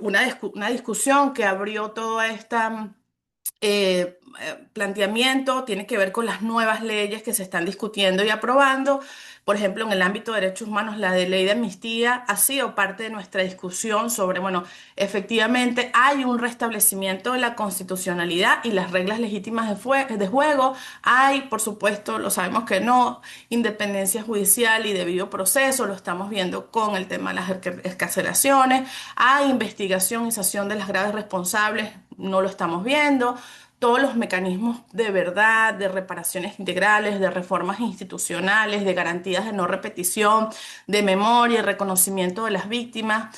una discusión que abrió toda esta planteamiento tiene que ver con las nuevas leyes que se están discutiendo y aprobando. Por ejemplo, en el ámbito de derechos humanos, la de ley de amnistía ha sido parte de nuestra discusión sobre, bueno, efectivamente hay un restablecimiento de la constitucionalidad y las reglas legítimas de juego. Hay, por supuesto, lo sabemos que no, independencia judicial y debido proceso, lo estamos viendo con el tema de las excarcelaciones. Hay investigación y sanción de las graves responsables, no lo estamos viendo. Todos los mecanismos de verdad, de reparaciones integrales, de reformas institucionales, de garantías de no repetición, de memoria y reconocimiento de las víctimas,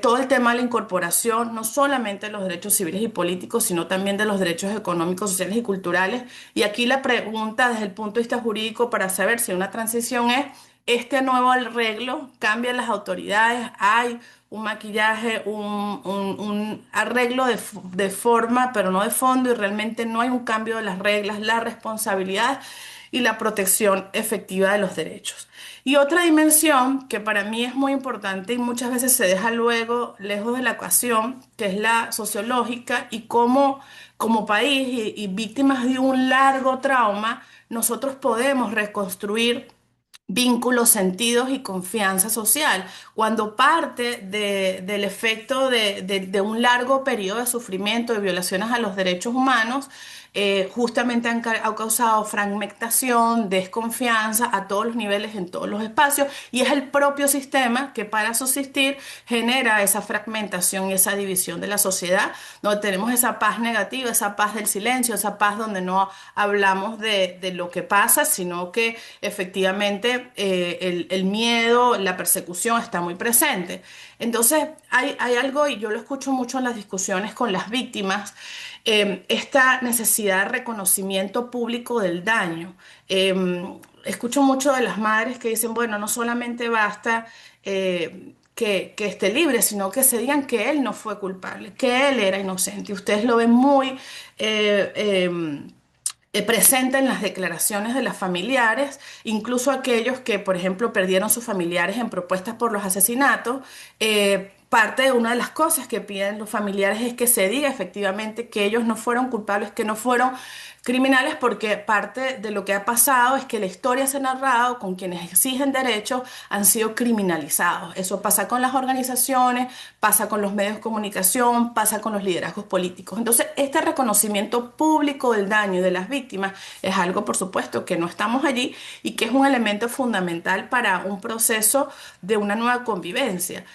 todo el tema de la incorporación, no solamente de los derechos civiles y políticos, sino también de los derechos económicos, sociales y culturales. Y aquí la pregunta desde el punto de vista jurídico para saber si una transición es este nuevo arreglo, cambian las autoridades, hay un maquillaje, un arreglo de forma, pero no de fondo, y realmente no hay un cambio de las reglas, la responsabilidad y la protección efectiva de los derechos. Y otra dimensión que para mí es muy importante y muchas veces se deja luego lejos de la ecuación, que es la sociológica y cómo como país y víctimas de un largo trauma, nosotros podemos reconstruir vínculos, sentidos y confianza social. Cuando parte del efecto de un largo periodo de sufrimiento, de violaciones a los derechos humanos, justamente ha causado fragmentación, desconfianza a todos los niveles, en todos los espacios, y es el propio sistema que para subsistir genera esa fragmentación y esa división de la sociedad, donde tenemos esa paz negativa, esa paz del silencio, esa paz donde no hablamos de lo que pasa, sino que efectivamente el miedo, la persecución está muy presente. Entonces, hay algo, y yo lo escucho mucho en las discusiones con las víctimas, esta necesidad de reconocimiento público del daño. Escucho mucho de las madres que dicen, bueno, no solamente basta que esté libre, sino que se digan que él no fue culpable, que él era inocente. Y ustedes lo ven muy eh, presente en las declaraciones de las familiares, incluso aquellos que, por ejemplo, perdieron sus familiares en propuestas por los asesinatos. Parte de una de las cosas que piden los familiares es que se diga efectivamente que ellos no fueron culpables, que no fueron criminales, porque parte de lo que ha pasado es que la historia se ha narrado con quienes exigen derechos han sido criminalizados. Eso pasa con las organizaciones, pasa con los medios de comunicación, pasa con los liderazgos políticos. Entonces, este reconocimiento público del daño y de las víctimas es algo, por supuesto, que no estamos allí y que es un elemento fundamental para un proceso de una nueva convivencia.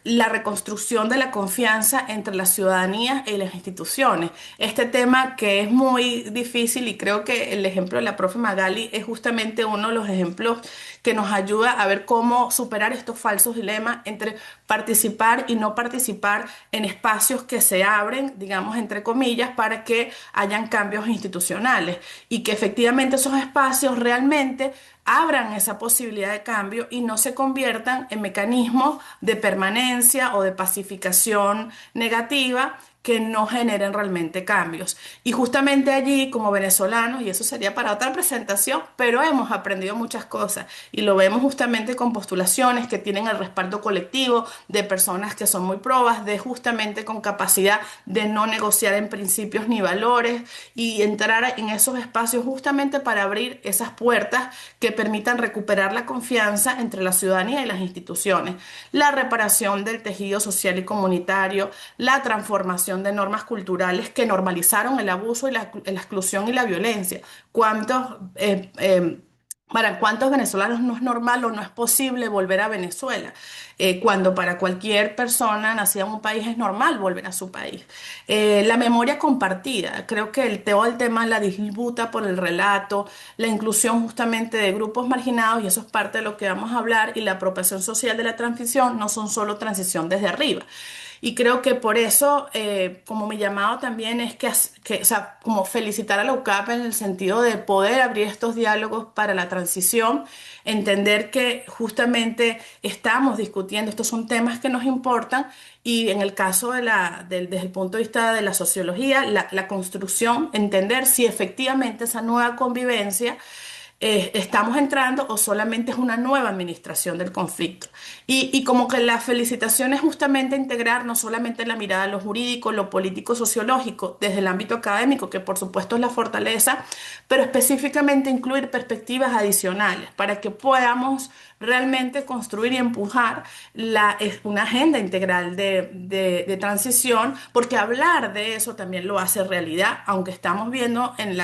La reconstrucción de la confianza entre la ciudadanía y las instituciones. Este tema que es muy difícil, y creo que el ejemplo de la profe Magali es justamente uno de los ejemplos que nos ayuda a ver cómo superar estos falsos dilemas entre participar y no participar en espacios que se abren, digamos, entre comillas, para que hayan cambios institucionales y que efectivamente esos espacios realmente abran esa posibilidad de cambio y no se conviertan en mecanismos de permanencia o de pacificación negativa que no generen realmente cambios. Y justamente allí, como venezolanos, y eso sería para otra presentación, pero hemos aprendido muchas cosas y lo vemos justamente con postulaciones que tienen el respaldo colectivo de personas que son muy probas, de justamente con capacidad de no negociar en principios ni valores y entrar en esos espacios justamente para abrir esas puertas que permitan recuperar la confianza entre la ciudadanía y las instituciones, la reparación del tejido social y comunitario, la transformación de normas culturales que normalizaron el abuso y la exclusión y la violencia. ¿Cuántos, para cuántos venezolanos no es normal o no es posible volver a Venezuela? Cuando para cualquier persona nacida en un país es normal volver a su país. La memoria compartida, creo que todo el tema de la disputa por el relato, la inclusión justamente de grupos marginados, y eso es parte de lo que vamos a hablar, y la apropiación social de la transición no son solo transición desde arriba. Y creo que por eso, como mi llamado también es o sea, como felicitar a la UCAP en el sentido de poder abrir estos diálogos para la transición, entender que justamente estamos discutiendo, estos son temas que nos importan, y en el caso desde el punto de vista de la sociología, la construcción, entender si efectivamente esa nueva convivencia estamos entrando o solamente es una nueva administración del conflicto. Y como que la felicitación es justamente integrar no solamente la mirada a lo jurídico, lo político, sociológico, desde el ámbito académico, que por supuesto es la fortaleza, pero específicamente incluir perspectivas adicionales para que podamos realmente construir y empujar una agenda integral de transición, porque hablar de eso también lo hace realidad, aunque estamos viendo en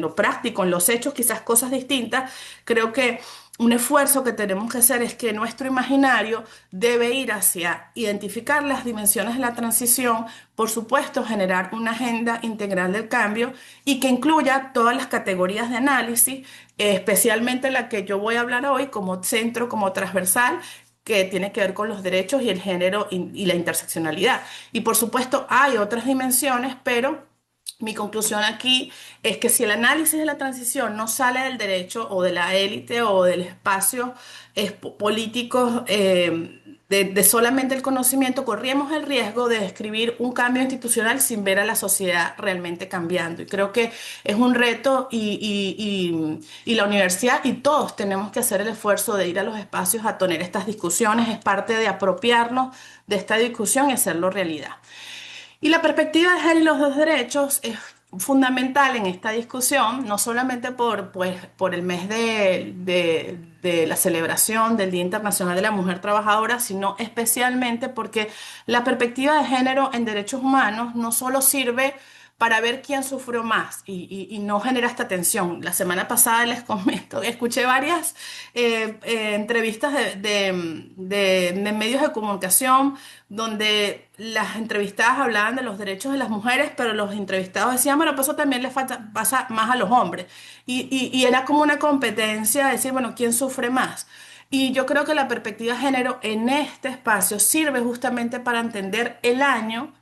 lo práctico, en los hechos, quizás cosas distintas. Creo que un esfuerzo que tenemos que hacer es que nuestro imaginario debe ir hacia identificar las dimensiones de la transición, por supuesto, generar una agenda integral del cambio y que incluya todas las categorías de análisis, especialmente la que yo voy a hablar hoy como centro, como transversal, que tiene que ver con los derechos y el género y la interseccionalidad. Y por supuesto, hay otras dimensiones, pero mi conclusión aquí es que si el análisis de la transición no sale del derecho o de la élite o del espacio político de solamente el conocimiento, corríamos el riesgo de describir un cambio institucional sin ver a la sociedad realmente cambiando. Y creo que es un reto y la universidad y todos tenemos que hacer el esfuerzo de ir a los espacios a tener estas discusiones. Es parte de apropiarnos de esta discusión y hacerlo realidad. Y la perspectiva de género y los dos derechos es fundamental en esta discusión, no solamente por el mes de la celebración del Día Internacional de la Mujer Trabajadora, sino especialmente porque la perspectiva de género en derechos humanos no solo sirve para ver quién sufrió más y no genera esta tensión. La semana pasada les comento, escuché varias entrevistas de medios de comunicación donde las entrevistadas hablaban de los derechos de las mujeres, pero los entrevistados decían, bueno, pues eso también pasa más a los hombres. Y era como una competencia, decir, bueno, ¿quién sufre más? Y yo creo que la perspectiva de género en este espacio sirve justamente para entender el daño,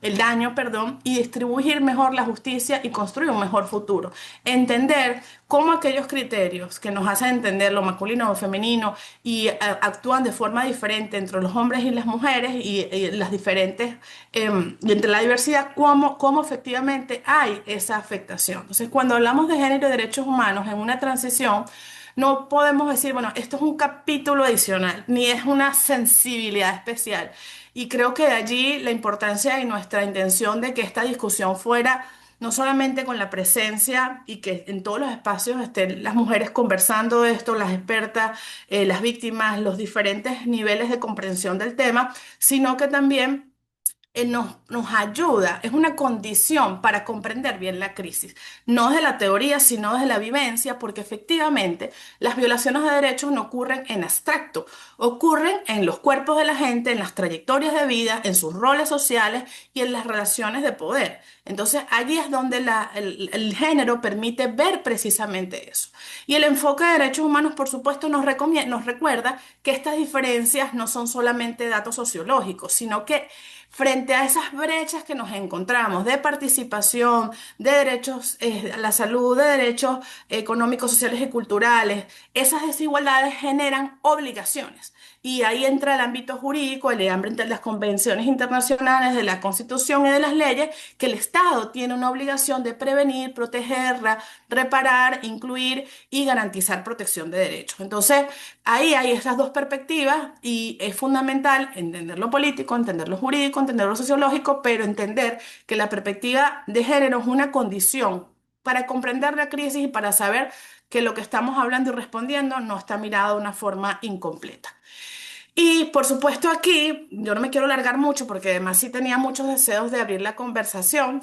perdón, y distribuir mejor la justicia y construir un mejor futuro. Entender cómo aquellos criterios que nos hacen entender lo masculino o femenino y actúan de forma diferente entre los hombres y las mujeres y las diferentes, y entre la diversidad, cómo efectivamente hay esa afectación. Entonces, cuando hablamos de género y derechos humanos en una transición, no podemos decir, bueno, esto es un capítulo adicional, ni es una sensibilidad especial. Y creo que de allí la importancia y nuestra intención de que esta discusión fuera no solamente con la presencia y que en todos los espacios estén las mujeres conversando de esto, las expertas, las víctimas, los diferentes niveles de comprensión del tema, sino que también nos ayuda, es una condición para comprender bien la crisis, no desde la teoría, sino desde la vivencia, porque efectivamente las violaciones de derechos no ocurren en abstracto, ocurren en los cuerpos de la gente, en las trayectorias de vida, en sus roles sociales y en las relaciones de poder. Entonces, allí es donde el género permite ver precisamente eso. Y el enfoque de derechos humanos, por supuesto, nos recuerda que estas diferencias no son solamente datos sociológicos, sino que frente a esas brechas que nos encontramos de participación, de derechos a la salud, de derechos económicos, sociales y culturales, esas desigualdades generan obligaciones. Y ahí entra el ámbito jurídico, el ámbito de las convenciones internacionales, de la Constitución y de las leyes, que el Estado tiene una obligación de prevenir, proteger, reparar, incluir y garantizar protección de derechos. Entonces, ahí hay esas dos perspectivas y es fundamental entender lo político, entender lo jurídico, entender lo sociológico, pero entender que la perspectiva de género es una condición para comprender la crisis y para saber que lo que estamos hablando y respondiendo no está mirado de una forma incompleta. Y por supuesto aquí, yo no me quiero alargar mucho porque además sí tenía muchos deseos de abrir la conversación.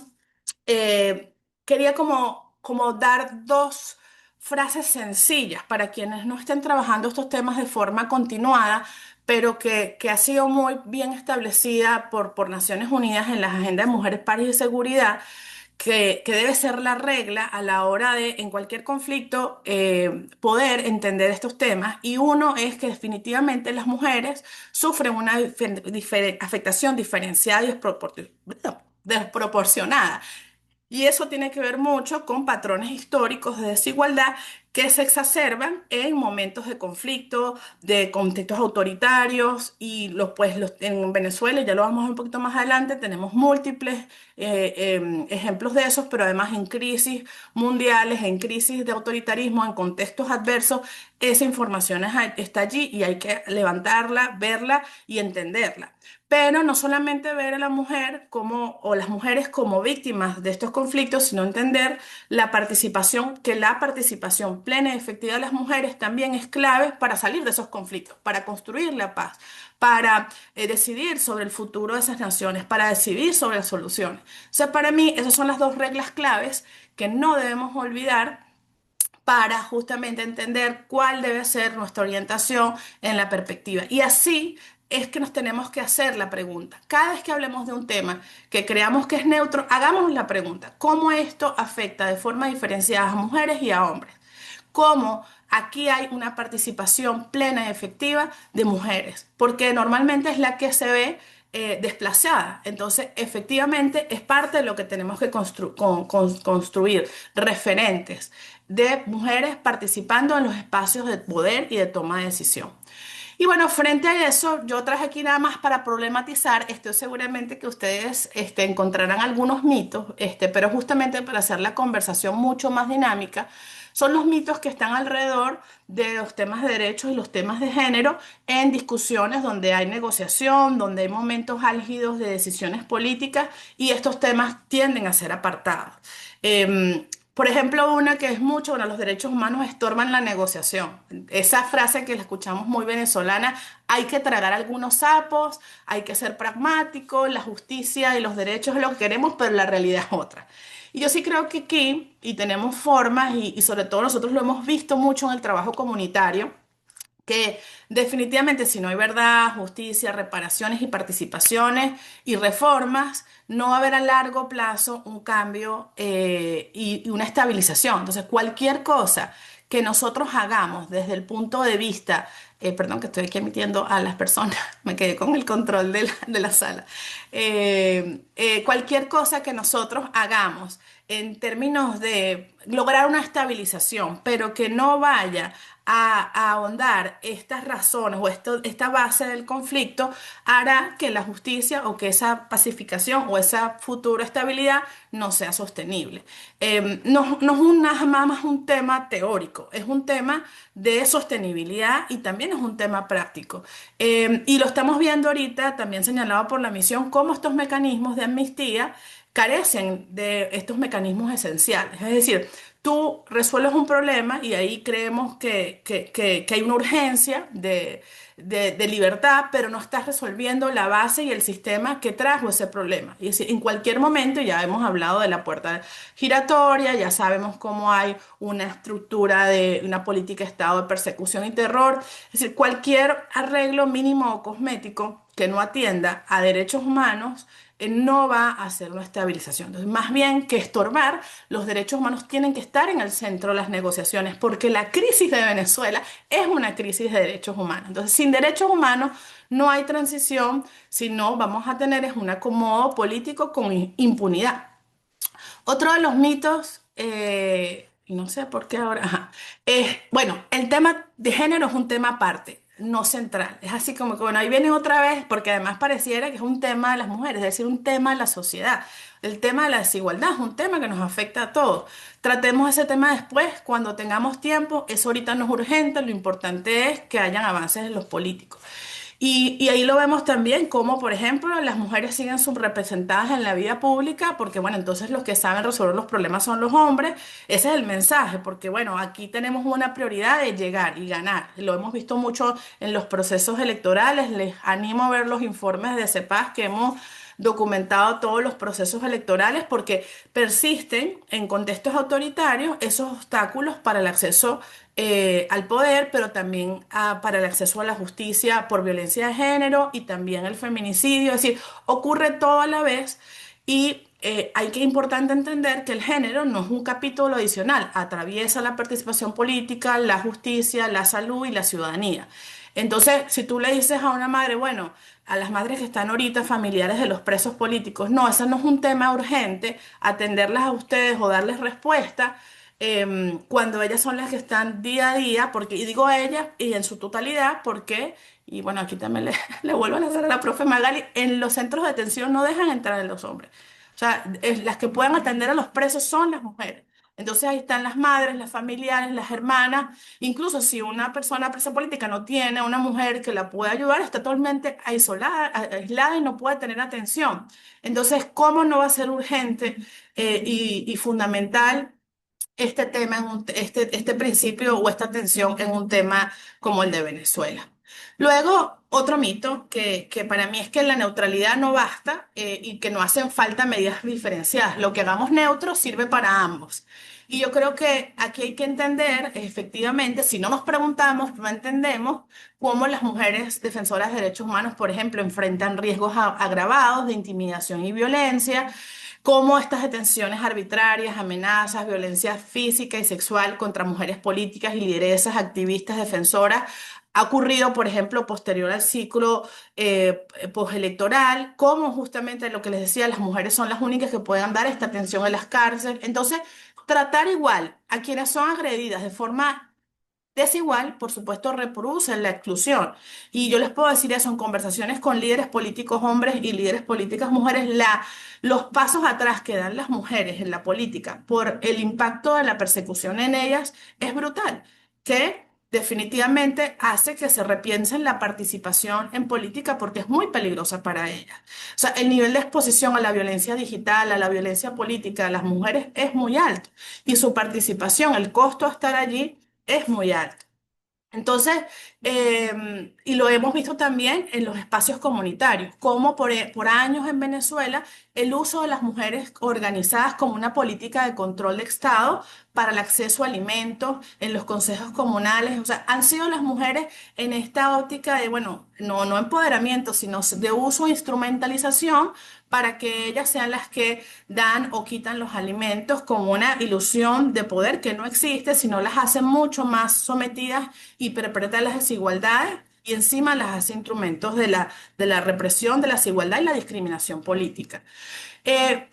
Quería como dar dos frases sencillas para quienes no estén trabajando estos temas de forma continuada, pero que ha sido muy bien establecida por Naciones Unidas en las agendas de mujeres, paz y seguridad, que debe ser la regla a la hora de, en cualquier conflicto, poder entender estos temas. Y uno es que definitivamente las mujeres sufren una afectación diferenciada y desproporcionada Y eso tiene que ver mucho con patrones históricos de desigualdad que se exacerban en momentos de conflicto, de contextos autoritarios y en Venezuela, ya lo vamos a ver un poquito más adelante, tenemos múltiples ejemplos de esos, pero además en crisis mundiales, en crisis de autoritarismo, en contextos adversos, esa información está allí y hay que levantarla, verla y entenderla. Pero no solamente ver a la mujer como, o las mujeres como víctimas de estos conflictos, sino entender que la participación plena y efectiva de las mujeres también es clave para salir de esos conflictos, para construir la paz, para decidir sobre el futuro de esas naciones, para decidir sobre las soluciones. O sea, para mí, esas son las dos reglas claves que no debemos olvidar para justamente entender cuál debe ser nuestra orientación en la perspectiva. Y así es que nos tenemos que hacer la pregunta. Cada vez que hablemos de un tema que creamos que es neutro, hagámonos la pregunta, ¿cómo esto afecta de forma diferenciada a mujeres y a hombres? ¿Cómo aquí hay una participación plena y efectiva de mujeres? Porque normalmente es la que se ve desplazada. Entonces, efectivamente, es parte de lo que tenemos que construir, referentes de mujeres participando en los espacios de poder y de toma de decisión. Y bueno, frente a eso, yo traje aquí nada más para problematizar, estoy seguramente que ustedes encontrarán algunos mitos, pero justamente para hacer la conversación mucho más dinámica, son los mitos que están alrededor de los temas de derechos y los temas de género en discusiones donde hay negociación, donde hay momentos álgidos de decisiones políticas y estos temas tienden a ser apartados. Por ejemplo, una que es mucho, bueno, los derechos humanos estorban la negociación. Esa frase que la escuchamos muy venezolana, hay que tragar algunos sapos, hay que ser pragmático, la justicia y los derechos es lo que queremos, pero la realidad es otra. Y yo sí creo que aquí, y tenemos formas, y sobre todo nosotros lo hemos visto mucho en el trabajo comunitario, que definitivamente si no hay verdad, justicia, reparaciones y participaciones y reformas, no va a haber a largo plazo un cambio y una estabilización. Entonces, cualquier cosa que nosotros hagamos desde el punto de vista, perdón que estoy aquí emitiendo a las personas, me quedé con el control de la sala. Cualquier cosa que nosotros hagamos en términos de lograr una estabilización, pero que no vaya a ahondar estas razones o esta base del conflicto, hará que la justicia o que esa pacificación o esa futura estabilidad no sea sostenible. No es nada más un tema teórico, es un tema de sostenibilidad y también es un tema práctico. Y lo estamos viendo ahorita, también señalado por la misión, cómo estos mecanismos de amnistía carecen de estos mecanismos esenciales. Es decir, tú resuelves un problema y ahí creemos que hay una urgencia de libertad, pero no estás resolviendo la base y el sistema que trajo ese problema. Y es decir, en cualquier momento, ya hemos hablado de la puerta giratoria, ya sabemos cómo hay una estructura de una política de Estado de persecución y terror. Es decir, cualquier arreglo mínimo o cosmético que no atienda a derechos humanos no va a hacer una estabilización. Entonces, más bien que estorbar, los derechos humanos tienen que estar en el centro de las negociaciones, porque la crisis de Venezuela es una crisis de derechos humanos. Entonces, sin derechos humanos no hay transición, sino vamos a tener es un acomodo político con impunidad. Otro de los mitos, y no sé por qué ahora, ajá, bueno, el tema de género es un tema aparte, no central. Es así como que, bueno, ahí viene otra vez, porque además pareciera que es un tema de las mujeres, es decir, un tema de la sociedad. El tema de la desigualdad es un tema que nos afecta a todos. Tratemos ese tema después, cuando tengamos tiempo. Eso ahorita no es urgente, lo importante es que hayan avances en los políticos. Y ahí lo vemos también como, por ejemplo, las mujeres siguen subrepresentadas en la vida pública, porque, bueno, entonces los que saben resolver los problemas son los hombres. Ese es el mensaje, porque, bueno, aquí tenemos una prioridad de llegar y ganar. Lo hemos visto mucho en los procesos electorales. Les animo a ver los informes de CEPAS que hemos documentado todos los procesos electorales porque persisten en contextos autoritarios esos obstáculos para el acceso al poder, pero también para el acceso a la justicia por violencia de género y también el feminicidio. Es decir, ocurre todo a la vez y hay que importante entender que el género no es un capítulo adicional, atraviesa la participación política, la justicia, la salud y la ciudadanía. Entonces, si tú le dices a una madre, bueno, a las madres que están ahorita familiares de los presos políticos, no, ese no es un tema urgente, atenderlas a ustedes o darles respuesta, cuando ellas son las que están día a día, porque, y digo a ellas y en su totalidad, porque, y bueno, aquí también le, le vuelvo a hacer a la profe Magali, en los centros de detención no dejan entrar a los hombres. O sea, las que puedan atender a los presos son las mujeres. Entonces ahí están las madres, las familiares, las hermanas. Incluso si una persona presa política no tiene una mujer que la pueda ayudar, está totalmente aislada y no puede tener atención. Entonces, ¿cómo no va a ser urgente y fundamental este tema, este principio o esta tensión en un tema como el de Venezuela? Luego, otro mito que para mí es que la neutralidad no basta y que no hacen falta medidas diferenciadas. Lo que hagamos neutro sirve para ambos. Y yo creo que aquí hay que entender, efectivamente, si no nos preguntamos, no entendemos cómo las mujeres defensoras de derechos humanos, por ejemplo, enfrentan riesgos agravados de intimidación y violencia, cómo estas detenciones arbitrarias, amenazas, violencia física y sexual contra mujeres políticas y lideresas, activistas, defensoras, ha ocurrido, por ejemplo, posterior al ciclo postelectoral, cómo justamente lo que les decía, las mujeres son las únicas que pueden dar esta atención en las cárceles. Entonces, tratar igual a quienes son agredidas de forma desigual, por supuesto, reproducen la exclusión. Y yo les puedo decir eso en conversaciones con líderes políticos hombres y líderes políticas mujeres, los pasos atrás que dan las mujeres en la política por el impacto de la persecución en ellas es brutal, que definitivamente hace que se repiensen la participación en política porque es muy peligrosa para ellas. O sea, el nivel de exposición a la violencia digital, a la violencia política de las mujeres es muy alto y su participación, el costo de estar allí es muy alto. Entonces, y lo hemos visto también en los espacios comunitarios, como por años en Venezuela el uso de las mujeres organizadas como una política de control de Estado para el acceso a alimentos en los consejos comunales. O sea, han sido las mujeres en esta óptica de, bueno, no empoderamiento, sino de uso e instrumentalización para que ellas sean las que dan o quitan los alimentos con una ilusión de poder que no existe, sino las hace mucho más sometidas y perpetra las desigualdades y encima las hace instrumentos de la represión, de la desigualdad y la discriminación política.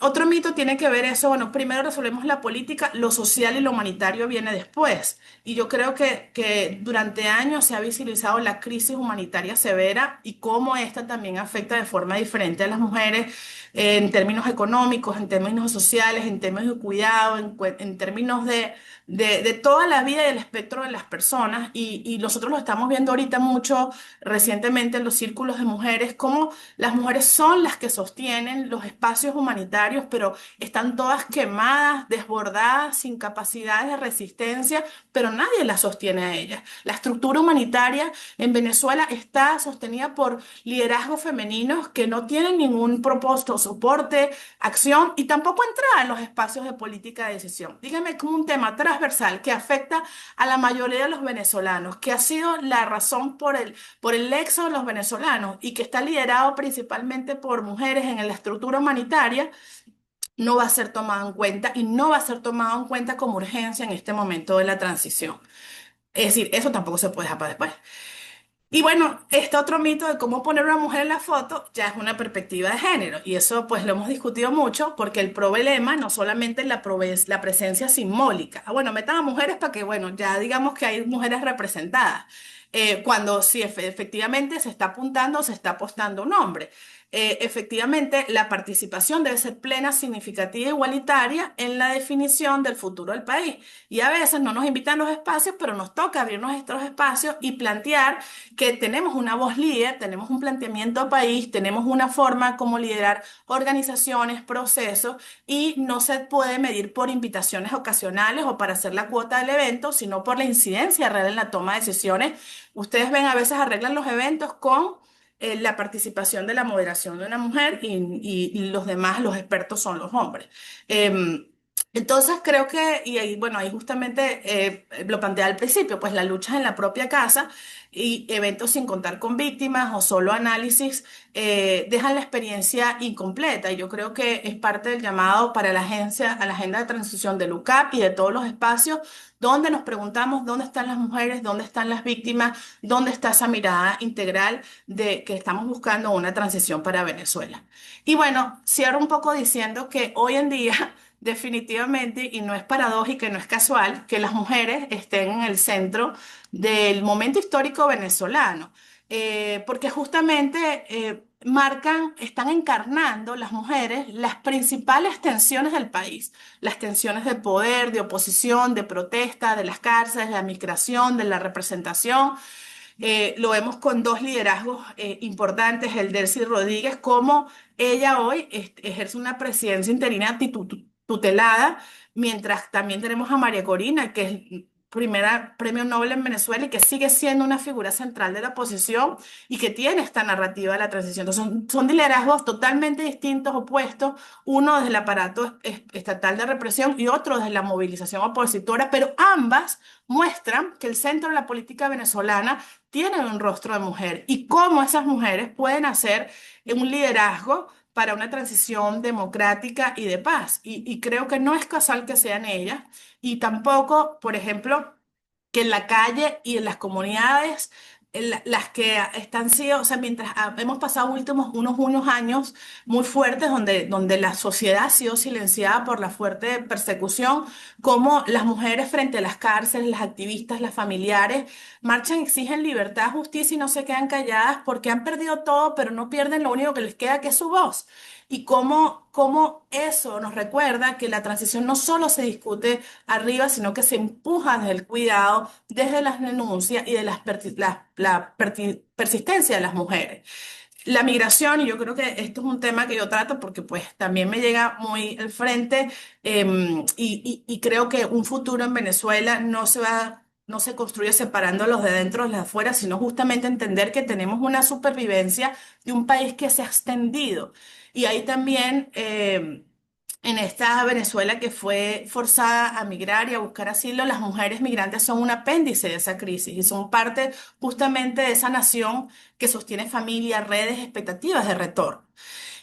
Otro mito tiene que ver eso, bueno, primero resolvemos la política, lo social y lo humanitario viene después. Y yo creo que durante años se ha visibilizado la crisis humanitaria severa y cómo esta también afecta de forma diferente a las mujeres en términos económicos, en términos sociales, en términos de cuidado, en términos de toda la vida y el espectro de las personas. Y nosotros lo estamos viendo ahorita mucho recientemente en los círculos de mujeres, cómo las mujeres son las que sostienen los espacios humanitarios, pero están todas quemadas, desbordadas, sin capacidades de resistencia, pero nadie las sostiene a ellas. La estructura humanitaria en Venezuela está sostenida por liderazgos femeninos que no tienen ningún propósito, soporte, acción y tampoco entrada en los espacios de política de decisión. Dígame como un tema transversal que afecta a la mayoría de los venezolanos, que ha sido la razón por el éxodo de los venezolanos y que está liderado principalmente por mujeres en la estructura humanitaria, no va a ser tomado en cuenta y no va a ser tomado en cuenta como urgencia en este momento de la transición. Es decir, eso tampoco se puede dejar para después. Y bueno, este otro mito de cómo poner una mujer en la foto ya es una perspectiva de género y eso pues lo hemos discutido mucho porque el problema no solamente es la presencia simbólica. Ah, bueno, metan a mujeres para que, bueno, ya digamos que hay mujeres representadas. Cuando sí efectivamente se está apuntando, se está apostando un hombre. Efectivamente, la participación debe ser plena, significativa e igualitaria en la definición del futuro del país. Y a veces no nos invitan los espacios, pero nos toca abrirnos estos espacios y plantear que tenemos una voz líder, tenemos un planteamiento de país, tenemos una forma como liderar organizaciones, procesos y no se puede medir por invitaciones ocasionales o para hacer la cuota del evento, sino por la incidencia real en la toma de decisiones. Ustedes ven, a veces arreglan los eventos con la participación de la moderación de una mujer y los demás, los expertos son los hombres. Em, Entonces creo que, y ahí, bueno, ahí justamente lo planteé al principio, pues la lucha en la propia casa y eventos sin contar con víctimas o solo análisis dejan la experiencia incompleta. Y yo creo que es parte del llamado para la agencia, a la agenda de transición del UCAP y de todos los espacios donde nos preguntamos dónde están las mujeres, dónde están las víctimas, dónde está esa mirada integral de que estamos buscando una transición para Venezuela. Y bueno, cierro un poco diciendo que hoy en día definitivamente, y no es paradójico y no es casual, que las mujeres estén en el centro del momento histórico venezolano, porque justamente están encarnando las mujeres las principales tensiones del país, las tensiones de poder, de oposición, de protesta, de las cárceles, de la migración, de la representación. Lo vemos con dos liderazgos importantes, el Delcy Rodríguez, como ella hoy ejerce una presidencia interina tutelada, mientras también tenemos a María Corina, que es primera premio Nobel en Venezuela y que sigue siendo una figura central de la oposición y que tiene esta narrativa de la transición. Entonces, son liderazgos totalmente distintos, opuestos, uno desde el aparato estatal de represión y otro desde la movilización opositora, pero ambas muestran que el centro de la política venezolana tienen un rostro de mujer y cómo esas mujeres pueden hacer un liderazgo para una transición democrática y de paz. Y creo que no es casual que sean ellas y tampoco, por ejemplo, que en la calle y en las comunidades, las que están sido, o sea, mientras hemos pasado unos años muy fuertes donde la sociedad ha sido silenciada por la fuerte persecución, como las mujeres frente a las cárceles, las activistas, las familiares, marchan, exigen libertad, justicia y no se quedan calladas porque han perdido todo, pero no pierden lo único que les queda, que es su voz. Y cómo eso nos recuerda que la transición no solo se discute arriba, sino que se empuja desde el cuidado, desde las denuncias y de persistencia de las mujeres. La migración, y yo creo que esto es un tema que yo trato porque pues también me llega muy al frente y creo que un futuro en Venezuela no se construye separando los de dentro de los de afuera, sino justamente entender que tenemos una supervivencia de un país que se ha extendido. Y ahí también en esta Venezuela que fue forzada a migrar y a buscar asilo, las mujeres migrantes son un apéndice de esa crisis y son parte justamente de esa nación que sostiene familias, redes, expectativas de retorno.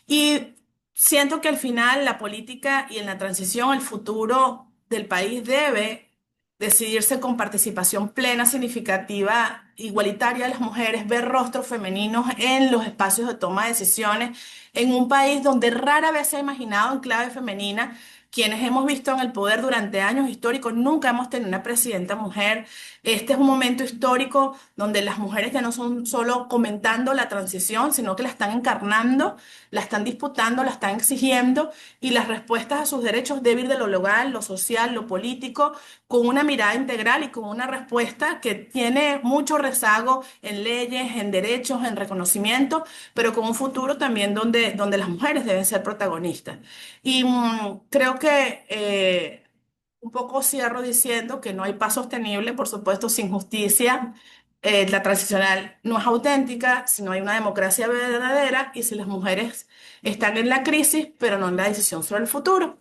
Y siento que al final la política y en la transición el futuro del país debe decidirse con participación plena, significativa, igualitaria de las mujeres, ver rostros femeninos en los espacios de toma de decisiones, en un país donde rara vez se ha imaginado en clave femenina. Quienes hemos visto en el poder durante años históricos, nunca hemos tenido una presidenta mujer. Este es un momento histórico donde las mujeres ya no son solo comentando la transición, sino que la están encarnando, la están disputando, la están exigiendo y las respuestas a sus derechos deben ir de lo legal, lo social, lo político, con una mirada integral y con una respuesta que tiene mucho rezago en leyes, en derechos, en reconocimiento, pero con un futuro también donde las mujeres deben ser protagonistas. Y creo que un poco cierro diciendo que no hay paz sostenible, por supuesto, sin justicia. La transicional no es auténtica si no hay una democracia verdadera y si las mujeres están en la crisis, pero no en la decisión sobre el futuro.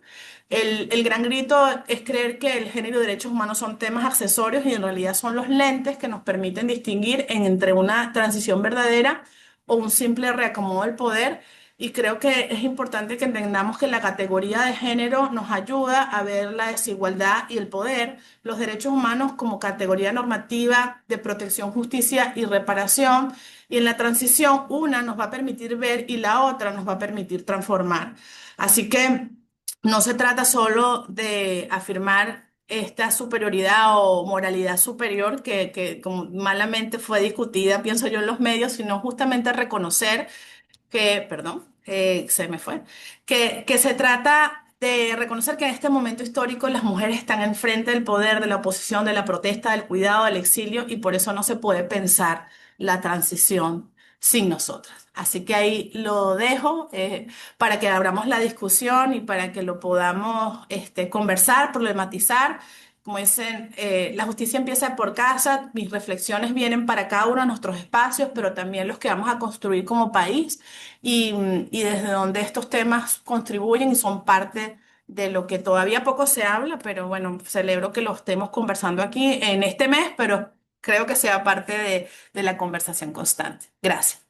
El gran grito es creer que el género y derechos humanos son temas accesorios y en realidad son los lentes que nos permiten distinguir entre una transición verdadera o un simple reacomodo del poder. Y creo que es importante que entendamos que la categoría de género nos ayuda a ver la desigualdad y el poder, los derechos humanos como categoría normativa de protección, justicia y reparación. Y en la transición, una nos va a permitir ver y la otra nos va a permitir transformar. Así que no se trata solo de afirmar esta superioridad o moralidad superior que como malamente fue discutida, pienso yo, en los medios, sino justamente reconocer perdón, se me fue, que se trata de reconocer que en este momento histórico las mujeres están enfrente del poder, de la oposición, de la protesta, del cuidado, del exilio, y por eso no se puede pensar la transición sin nosotras. Así que ahí lo dejo para que abramos la discusión y para que lo podamos conversar, problematizar. Como dicen, la justicia empieza por casa, mis reflexiones vienen para cada uno de nuestros espacios, pero también los que vamos a construir como país y desde donde estos temas contribuyen y son parte de lo que todavía poco se habla, pero bueno, celebro que lo estemos conversando aquí en este mes, pero creo que sea parte de la conversación constante. Gracias.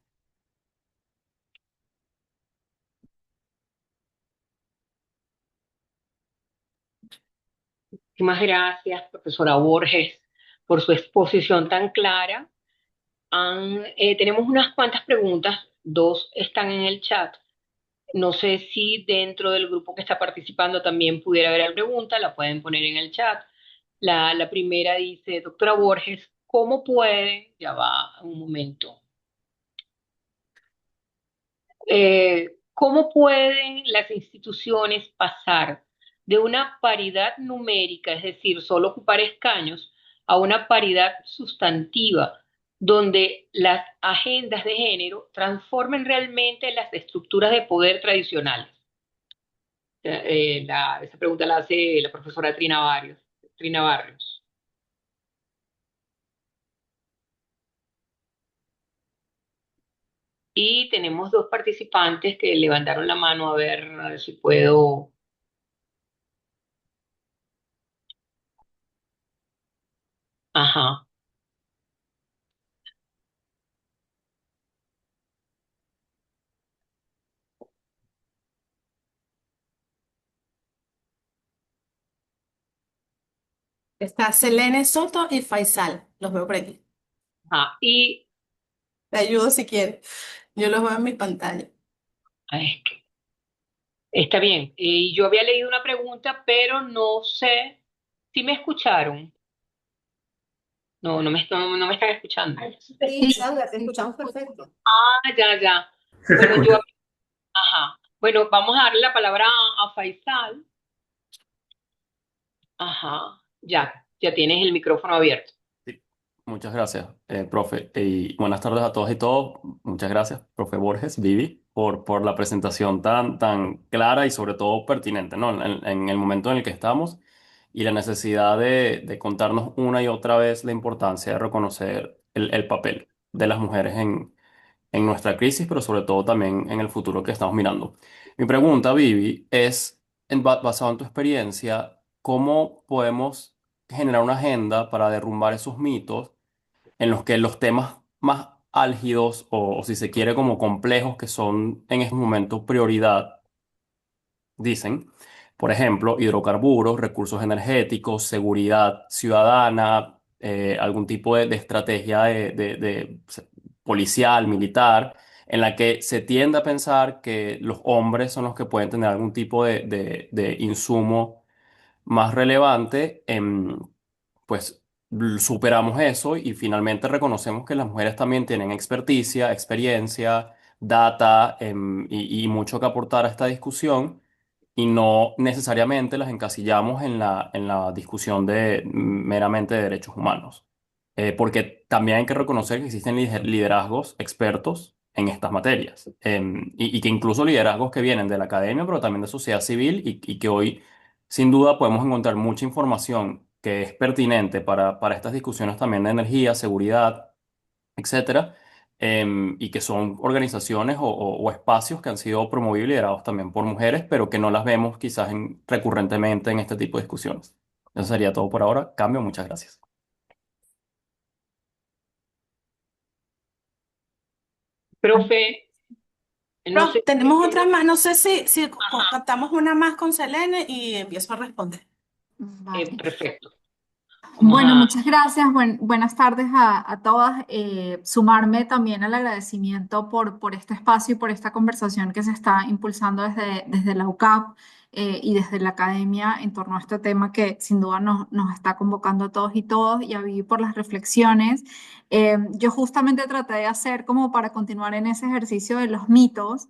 Muchísimas gracias, profesora Borges, por su exposición tan clara. Tenemos unas cuantas preguntas, dos están en el chat. No sé si dentro del grupo que está participando también pudiera haber pregunta, la pueden poner en el chat. La primera dice, doctora Borges, ¿cómo puede, ya va un momento, cómo pueden las instituciones pasar de una paridad numérica, es decir, solo ocupar escaños, a una paridad sustantiva, donde las agendas de género transformen realmente las estructuras de poder tradicionales? Esa pregunta la hace la profesora Trina Barrios. Trina Barrios. Y tenemos dos participantes que levantaron la mano a ver si puedo. Ajá. Está Selene Soto y Faisal. Los veo por aquí. Ajá. Y Te ayudo si quieres. Yo los veo en mi pantalla. es que está bien. Yo había leído una pregunta, pero no sé si me escucharon. No, no me están escuchando. Sí, Sandra, te escuchamos perfecto. Ah, ya, ya. Sí se Bueno, yo, escucha. ajá. Bueno, vamos a darle la palabra a Faisal. Ajá. Ya tienes el micrófono abierto. Sí. Muchas gracias, profe. Y buenas tardes a todos y todos. Muchas gracias, profe Borges, Vivi, por la presentación tan clara y sobre todo pertinente, ¿no? En el momento en el que estamos y la necesidad de contarnos una y otra vez la importancia de reconocer el papel de las mujeres en nuestra crisis, pero sobre todo también en el futuro que estamos mirando. Mi pregunta, Vivi, es, basado en tu experiencia, ¿cómo podemos generar una agenda para derrumbar esos mitos en los que los temas más álgidos o si se quiere como complejos que son en este momento prioridad, dicen, por ejemplo, hidrocarburos, recursos energéticos, seguridad ciudadana, algún tipo de estrategia policial, militar, en la que se tiende a pensar que los hombres son los que pueden tener algún tipo de insumo más relevante, pues superamos eso y finalmente reconocemos que las mujeres también tienen experticia, experiencia, data, y mucho que aportar a esta discusión y no necesariamente las encasillamos en la discusión de meramente de derechos humanos. Porque también hay que reconocer que existen liderazgos expertos en estas materias, y que incluso liderazgos que vienen de la academia, pero también de sociedad civil y que hoy sin duda podemos encontrar mucha información que es pertinente para estas discusiones también de energía, seguridad, etcétera, y que son organizaciones o espacios que han sido promovidos y liderados también por mujeres, pero que no las vemos quizás recurrentemente en este tipo de discusiones. Eso sería todo por ahora. Cambio, muchas gracias. Profe, no Pero sé si tenemos otras tiene. más. No sé si Ajá. captamos una más con Selene y empiezo a responder. Vale. Perfecto. Vamos Bueno, a. muchas gracias. Buenas tardes a todas. Sumarme también al agradecimiento por este espacio y por esta conversación que se está impulsando desde la UCAP y desde la academia en torno a este tema que sin duda nos está convocando a todos y todos y a vivir por las reflexiones. Yo justamente traté de hacer como para continuar en ese ejercicio de los mitos,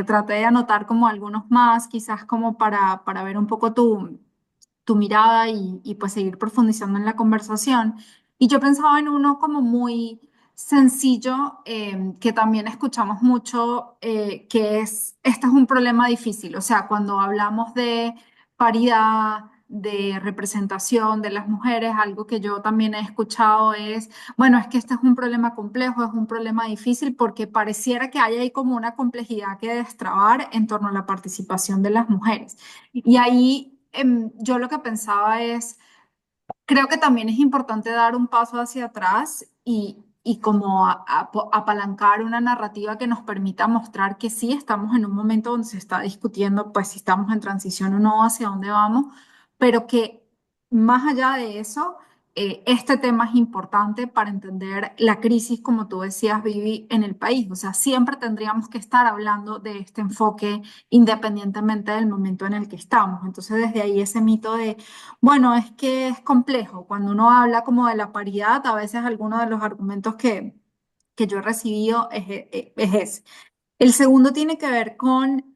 traté de anotar como algunos más, quizás como para ver un poco tu mirada y pues seguir profundizando en la conversación. Y yo pensaba en uno como muy sencillo, que también escuchamos mucho, que es, este es un problema difícil, o sea, cuando hablamos de paridad, de representación de las mujeres, algo que yo también he escuchado es, bueno, es que este es un problema complejo, es un problema difícil porque pareciera que hay ahí como una complejidad que destrabar en torno a la participación de las mujeres. Y ahí yo lo que pensaba es, creo que también es importante dar un paso hacia atrás y como apalancar una narrativa que nos permita mostrar que sí estamos en un momento donde se está discutiendo, pues si estamos en transición o no, hacia dónde vamos, pero que más allá de eso, este tema es importante para entender la crisis, como tú decías, Vivi, en el país. O sea, siempre tendríamos que estar hablando de este enfoque independientemente del momento en el que estamos. Entonces, desde ahí ese mito de bueno, es que es complejo. Cuando uno habla como de la paridad, a veces algunos de los argumentos que yo he recibido es ese. El segundo tiene que ver con,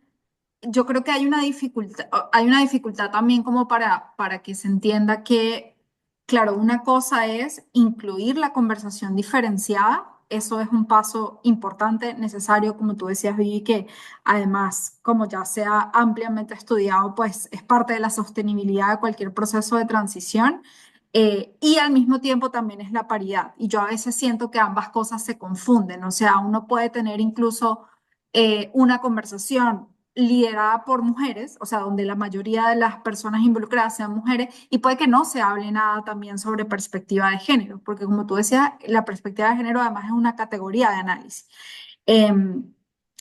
yo creo que hay una dificultad también como para que se entienda que, claro, una cosa es incluir la conversación diferenciada. Eso es un paso importante, necesario, como tú decías, Vivi, que además, como ya se ha ampliamente estudiado, pues es parte de la sostenibilidad de cualquier proceso de transición. Y al mismo tiempo también es la paridad. Y yo a veces siento que ambas cosas se confunden. O sea, uno puede tener incluso una conversación liderada por mujeres, o sea, donde la mayoría de las personas involucradas sean mujeres, y puede que no se hable nada también sobre perspectiva de género, porque como tú decías, la perspectiva de género además es una categoría de análisis. Em,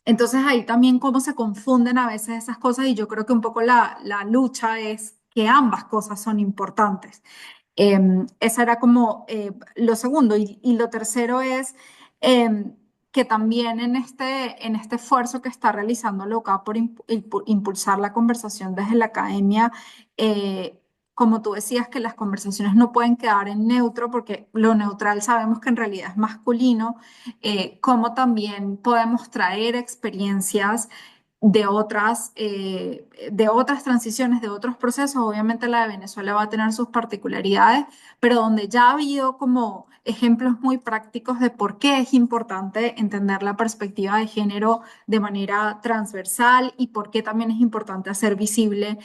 entonces ahí también cómo se confunden a veces esas cosas y yo creo que un poco la lucha es que ambas cosas son importantes. Esa era como lo segundo. Y lo tercero es que también en este esfuerzo que está realizando la UCA por impulsar la conversación desde la academia, como tú decías, que las conversaciones no pueden quedar en neutro porque lo neutral sabemos que en realidad es masculino, como también podemos traer experiencias de otras transiciones, de otros procesos. Obviamente la de Venezuela va a tener sus particularidades, pero donde ya ha habido como ejemplos muy prácticos de por qué es importante entender la perspectiva de género de manera transversal y por qué también es importante hacer visible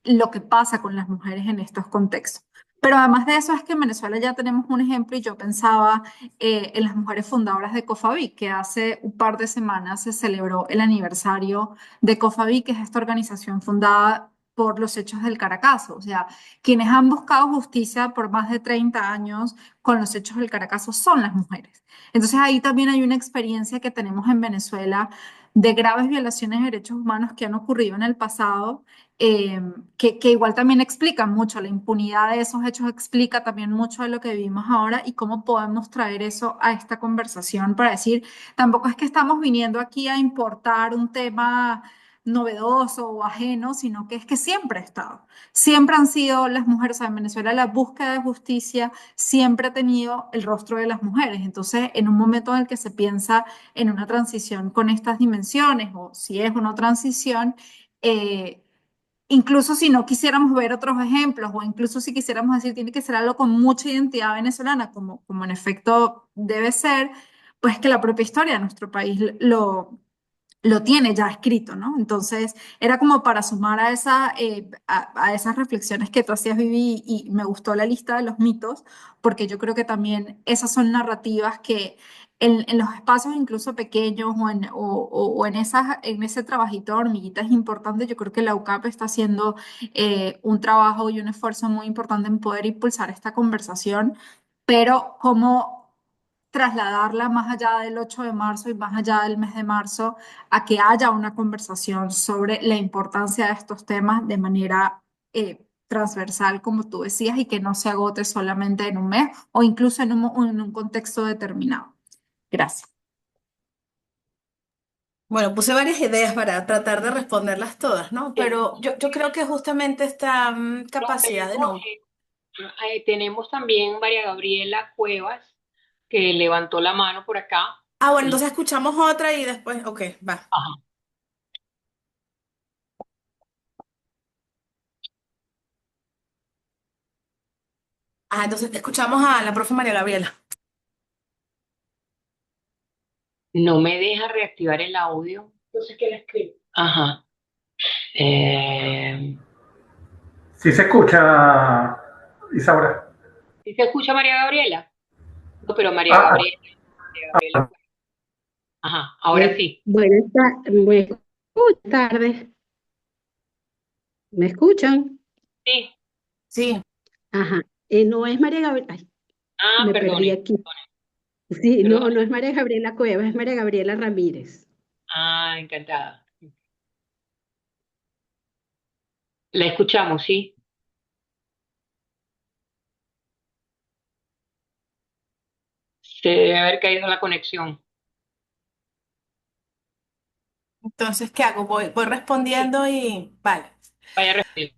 lo que pasa con las mujeres en estos contextos. Pero además de eso es que en Venezuela ya tenemos un ejemplo y yo pensaba en las mujeres fundadoras de COFAVI, que hace un par de semanas se celebró el aniversario de COFAVI, que es esta organización fundada por los hechos del Caracazo. O sea, quienes han buscado justicia por más de 30 años con los hechos del Caracazo son las mujeres. Entonces ahí también hay una experiencia que tenemos en Venezuela de graves violaciones de derechos humanos que han ocurrido en el pasado, eh, que igual también explican mucho, la impunidad de esos hechos explica también mucho de lo que vivimos ahora y cómo podemos traer eso a esta conversación para decir, tampoco es que estamos viniendo aquí a importar un tema novedoso o ajeno, sino que es que siempre ha estado. Siempre han sido las mujeres, o sea, en Venezuela la búsqueda de justicia siempre ha tenido el rostro de las mujeres. Entonces, en un momento en el que se piensa en una transición con estas dimensiones, o si es una transición, eh, incluso si no quisiéramos ver otros ejemplos, o incluso si quisiéramos decir tiene que ser algo con mucha identidad venezolana, como en efecto debe ser, pues que la propia historia de nuestro país lo tiene ya escrito, ¿no? Entonces, era como para sumar a esas reflexiones que tú hacías, Vivi, y me gustó la lista de los mitos, porque yo creo que también esas son narrativas que en los espacios incluso pequeños o en ese trabajito de hormiguitas importante, yo creo que la UCAP está haciendo un trabajo y un esfuerzo muy importante en poder impulsar esta conversación, pero como trasladarla más allá del 8 de marzo y más allá del mes de marzo a que haya una conversación sobre la importancia de estos temas de manera transversal, como tú decías, y que no se agote solamente en un mes o incluso en un contexto determinado. Gracias. Bueno, puse varias ideas para tratar de responderlas todas, ¿no? Pero yo creo que justamente esta No, capacidad de no. tenemos también María Gabriela Cuevas, que levantó la mano por acá. Ah, bueno, Y, entonces escuchamos otra y después, ok, va. ajá. Ah, entonces escuchamos a la profe María Gabriela. No me deja reactivar el audio. Entonces, ¿qué le escribo? Ajá. Eh, Sí se escucha, Isaura. ¿Sí se escucha María Gabriela? No, pero Ah, María Gabriela, pues. Ajá, ahora sí. Buenas tardes, ¿me escuchan? Sí. Sí, Ajá, no es María Gabriela, ay, Ah, me perdí perdone, aquí. Sí, pero, no, no es María Gabriela Cuevas, es María Gabriela Ramírez. ah, encantada. La escuchamos, ¿sí? Se debe haber caído la conexión. entonces, ¿qué hago? Voy Sí, respondiendo y vale. vaya respondiendo.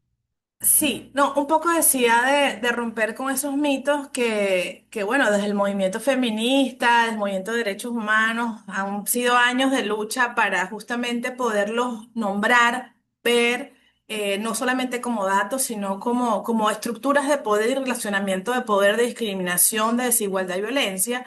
Sí, no, un poco decía de romper con esos mitos que, bueno, desde el movimiento feminista, el movimiento de derechos humanos, han sido años de lucha para justamente poderlos nombrar, ver, no solamente como datos, sino como estructuras de poder y relacionamiento de poder, de discriminación, de desigualdad y violencia.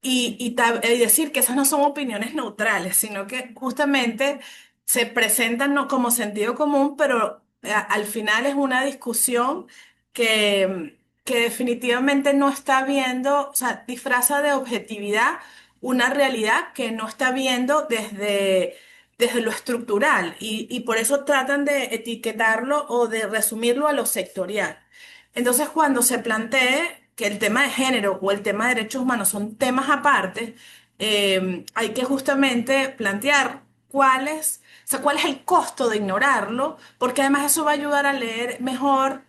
Y decir que esas no son opiniones neutrales, sino que justamente se presentan no como sentido común, pero al final es una discusión que definitivamente no está viendo, o sea, disfraza de objetividad una realidad que no está viendo desde lo estructural y por eso tratan de etiquetarlo o de resumirlo a lo sectorial. Entonces, cuando se plantee que el tema de género o el tema de derechos humanos son temas aparte, hay que justamente plantear cuál es el costo de ignorarlo, porque además eso va a ayudar a leer mejor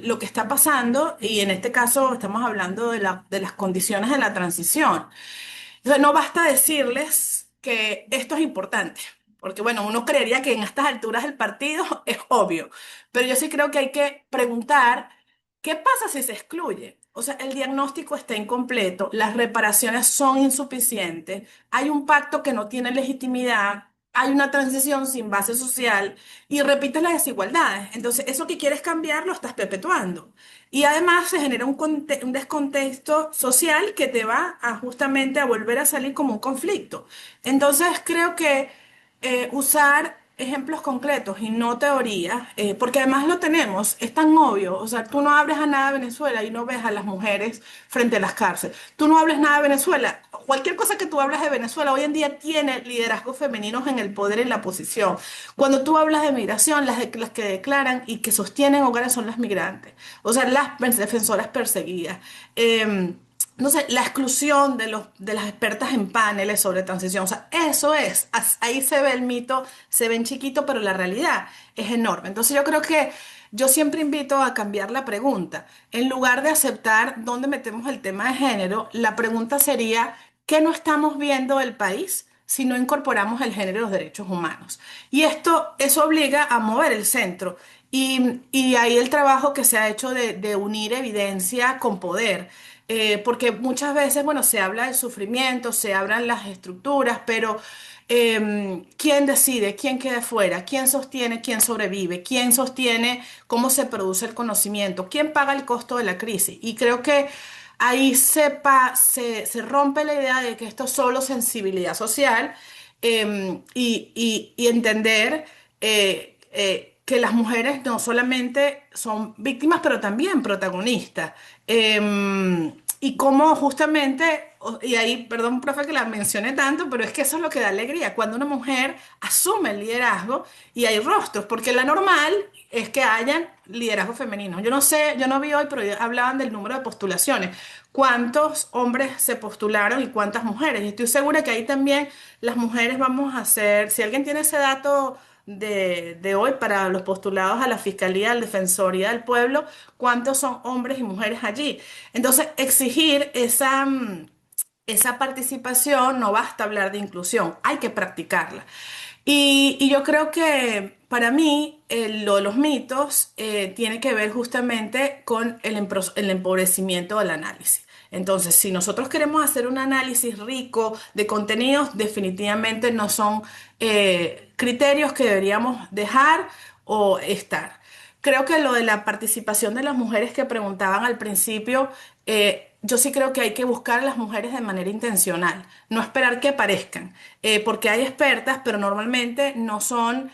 lo que está pasando y en este caso estamos hablando de las condiciones de la transición. Entonces, no basta decirles que esto es importante, porque bueno, uno creería que en estas alturas del partido es obvio, pero yo sí creo que hay que preguntar, ¿qué pasa si se excluye? O sea, el diagnóstico está incompleto, las reparaciones son insuficientes, hay un pacto que no tiene legitimidad, hay una transición sin base social y repites las desigualdades. Entonces, eso que quieres cambiar lo estás perpetuando. Y además se genera un descontexto social que te va a justamente a volver a salir como un conflicto. Entonces creo que usar ejemplos concretos y no teorías, porque además lo tenemos, es tan obvio, o sea, tú no abres a nada de Venezuela y no ves a las mujeres frente a las cárceles, tú no hables nada de Venezuela, cualquier cosa que tú hablas de Venezuela hoy en día tiene liderazgos femeninos en el poder y en la posición. Cuando tú hablas de migración, las que declaran y que sostienen hogares son las migrantes, o sea, las defensoras perseguidas. No sé, la exclusión de las expertas en paneles sobre transición, o sea, eso es, ahí se ve el mito, se ve en chiquito, pero la realidad es enorme. Entonces yo creo que yo siempre invito a cambiar la pregunta. En lugar de aceptar dónde metemos el tema de género, la pregunta sería, ¿qué no estamos viendo del país si no incorporamos el género y los derechos humanos? Y eso obliga a mover el centro. Y ahí el trabajo que se ha hecho de unir evidencia con poder. Porque muchas veces, bueno, se habla del sufrimiento, se hablan las estructuras, pero ¿quién decide? ¿Quién queda fuera? ¿Quién sostiene? ¿Quién sobrevive? ¿Quién sostiene cómo se produce el conocimiento? ¿Quién paga el costo de la crisis? Y creo que ahí se rompe la idea de que esto es solo sensibilidad social y entender que las mujeres no solamente son víctimas, pero también protagonistas. Y cómo justamente, y ahí, perdón, profe, que la mencioné tanto, pero es que eso es lo que da alegría, cuando una mujer asume el liderazgo y hay rostros, porque la normal es que hayan liderazgo femenino. Yo no sé, yo no vi hoy, pero hablaban del número de postulaciones. ¿Cuántos hombres se postularon y cuántas mujeres? Y estoy segura que ahí también las mujeres vamos a hacer, si alguien tiene ese dato de hoy para los postulados a la Fiscalía, a la Defensoría del Pueblo, cuántos son hombres y mujeres allí. Entonces, exigir esa participación no basta hablar de inclusión, hay que practicarla. Y yo creo que para mí lo de los mitos tiene que ver justamente con el empobrecimiento del análisis. Entonces, si nosotros queremos hacer un análisis rico de contenidos, definitivamente no son criterios que deberíamos dejar o estar. Creo que lo de la participación de las mujeres que preguntaban al principio, yo sí creo que hay que buscar a las mujeres de manera intencional, no esperar que aparezcan, porque hay expertas, pero normalmente no son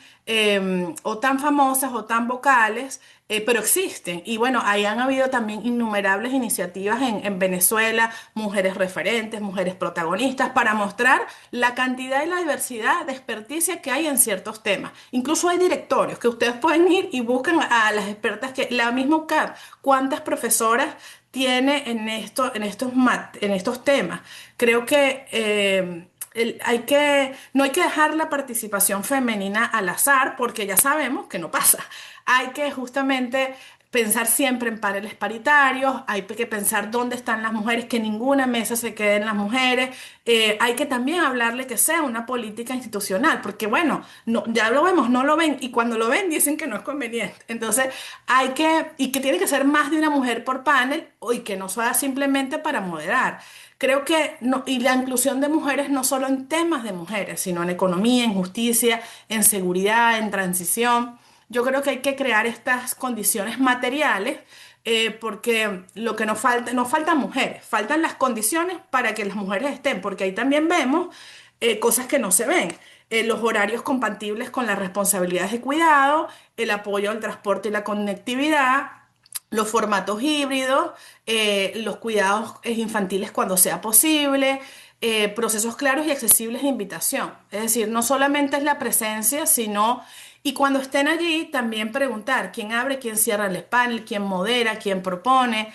o tan famosas o tan vocales, pero existen. Y bueno, ahí han habido también innumerables iniciativas en Venezuela, mujeres referentes, mujeres protagonistas, para mostrar la cantidad y la diversidad de experticia que hay en ciertos temas. Incluso hay directorios que ustedes pueden ir y buscan a las expertas que la misma UCAD, cuántas profesoras tiene en estos temas. Creo que no hay que dejar la participación femenina al azar porque ya sabemos que no pasa. Hay que justamente pensar siempre en paneles paritarios, hay que pensar dónde están las mujeres, que ninguna mesa se queden las mujeres. Hay que también hablarle que sea una política institucional, porque bueno, no, ya lo vemos, no lo ven y cuando lo ven dicen que no es conveniente. Entonces y que tiene que ser más de una mujer por panel y que no sea simplemente para moderar. Creo que y la inclusión de mujeres no solo en temas de mujeres, sino en economía, en justicia, en seguridad, en transición. Yo creo que hay que crear estas condiciones materiales porque lo que nos faltan mujeres, faltan las condiciones para que las mujeres estén, porque ahí también vemos cosas que no se ven. Los horarios compatibles con las responsabilidades de cuidado, el apoyo al transporte y la conectividad, los formatos híbridos, los cuidados infantiles cuando sea posible, procesos claros y accesibles de invitación. Es decir, no solamente es la presencia, sino, y cuando estén allí, también preguntar quién abre, quién cierra el panel, quién modera, quién propone,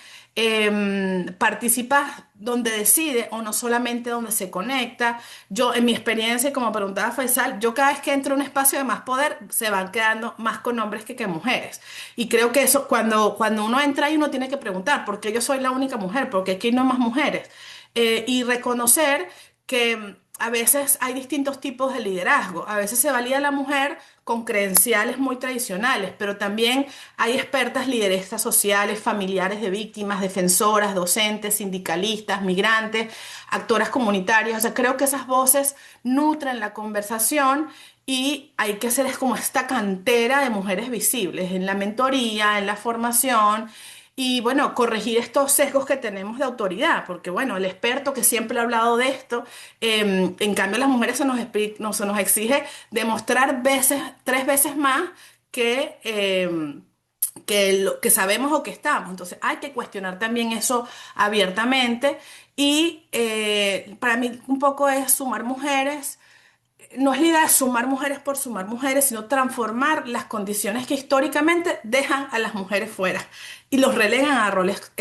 participa donde decide o no solamente donde se conecta. Yo, en mi experiencia, como preguntaba Faisal, yo cada vez que entro a un espacio de más poder, se van quedando más con hombres que mujeres. Y creo que eso, cuando uno entra ahí, uno tiene que preguntar, ¿por qué yo soy la única mujer? ¿Por qué aquí no hay más mujeres? Y reconocer que a veces hay distintos tipos de liderazgo. A veces se valida la mujer con credenciales muy tradicionales, pero también hay expertas lideresas sociales, familiares de víctimas, defensoras, docentes, sindicalistas, migrantes, actoras comunitarias. O sea, creo que esas voces nutren la conversación y hay que hacer es como esta cantera de mujeres visibles en la mentoría, en la formación y bueno, corregir estos sesgos que tenemos de autoridad, porque bueno, el experto que siempre ha hablado de esto, en cambio las mujeres no, se nos exige demostrar tres veces más que lo que sabemos o que estamos. Entonces hay que cuestionar también eso abiertamente y para mí un poco es sumar mujeres, no es la idea de sumar mujeres por sumar mujeres, sino transformar las condiciones que históricamente dejan a las mujeres fuera y los relegan a roles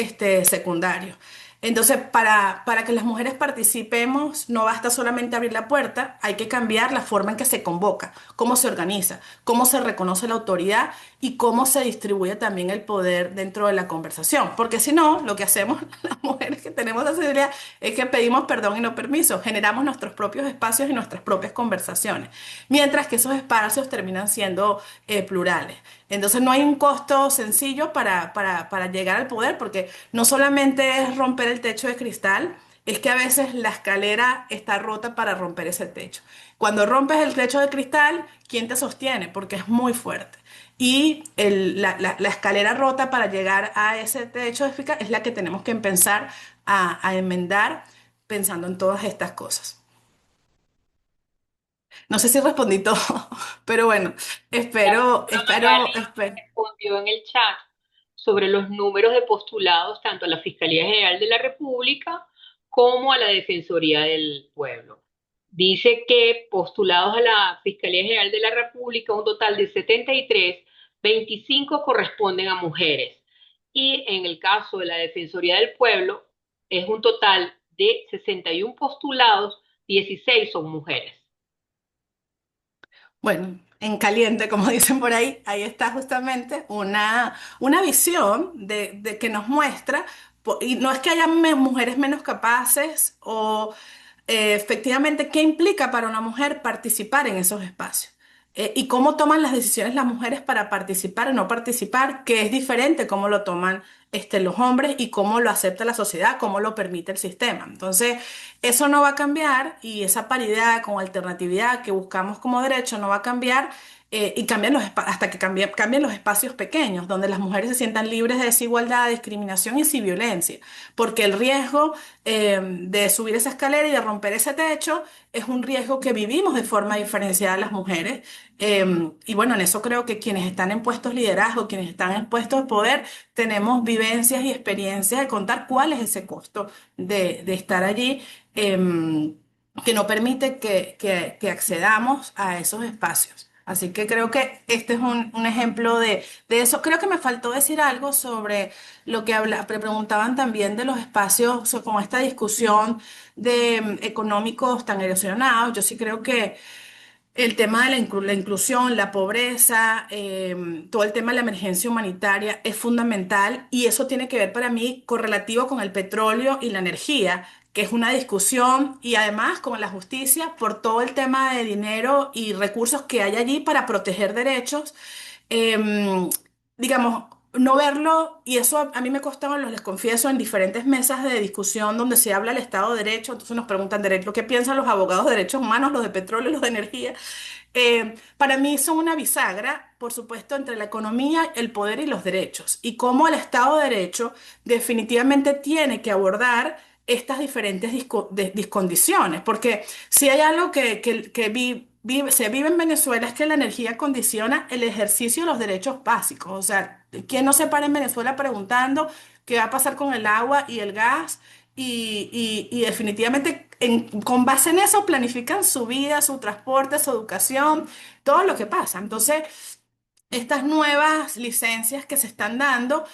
secundarios. Entonces, para que las mujeres participemos, no basta solamente abrir la puerta, hay que cambiar la forma en que se convoca, cómo se organiza, cómo se reconoce la autoridad y cómo se distribuye también el poder dentro de la conversación. Porque si no, lo que hacemos las mujeres que tenemos esa sensibilidad es que pedimos perdón y no permiso, generamos nuestros propios espacios y nuestras propias conversaciones, mientras que esos espacios terminan siendo plurales. Entonces no hay un costo sencillo para llegar al poder, porque no solamente es romper el techo de cristal, es que a veces la escalera está rota para romper ese techo. Cuando rompes el techo de cristal, ¿quién te sostiene? Porque es muy fuerte. Y la escalera rota para llegar a ese techo de cristal es la que tenemos que empezar a enmendar pensando en todas estas cosas. No sé si respondí todo, pero bueno, La espero, doctora espero, Magali espero. respondió en el chat sobre los números de postulados tanto a la Fiscalía General de la República como a la Defensoría del Pueblo. Dice que postulados a la Fiscalía General de la República, un total de 73, 25 corresponden a mujeres. Y en el caso de la Defensoría del Pueblo, es un total de 61 postulados, 16 son mujeres. Bueno, en caliente, como dicen por ahí, ahí está justamente una visión de que nos muestra, y no es que haya mujeres menos capaces o efectivamente qué implica para una mujer participar en esos espacios. Y cómo toman las decisiones las mujeres para participar o no participar, que es diferente cómo lo toman los hombres y cómo lo acepta la sociedad, cómo lo permite el sistema. Entonces, eso no va a cambiar y esa paridad con alternatividad que buscamos como derecho no va a cambiar y hasta que cambien los espacios pequeños, donde las mujeres se sientan libres de desigualdad, discriminación y sin violencia, porque el riesgo de subir esa escalera y de romper ese techo es un riesgo que vivimos de forma diferenciada las mujeres. Y bueno, en eso creo que quienes están en puestos de liderazgo, quienes están en puestos de poder, tenemos vivencias y experiencias de contar cuál es ese costo de estar allí, que no permite que accedamos a esos espacios. Así que creo que este es un ejemplo de eso. Creo que me faltó decir algo sobre lo que preguntaban también de los espacios, o sea, con esta discusión de económicos tan erosionados. Yo sí creo que el tema de la inclusión, la pobreza, todo el tema de la emergencia humanitaria es fundamental, y eso tiene que ver para mí correlativo con el petróleo y la energía, que es una discusión, y además con la justicia por todo el tema de dinero y recursos que hay allí para proteger derechos. Em, digamos, no verlo, y eso a mí me costaba, les confieso, en diferentes mesas de discusión donde se habla del Estado de Derecho. Entonces nos preguntan derecho, ¿qué piensan los abogados de derechos humanos, los de petróleo y los de energía? Para mí son una bisagra, por supuesto, entre la economía, el poder y los derechos, y cómo el Estado de Derecho definitivamente tiene que abordar estas diferentes discondiciones, porque si hay algo se vive en Venezuela, es que la energía condiciona el ejercicio de los derechos básicos. O sea, ¿quién no se para en Venezuela preguntando qué va a pasar con el agua y el gas? Y definitivamente con base en eso planifican su vida, su transporte, su educación, todo lo que pasa. Entonces, estas nuevas licencias que se están dando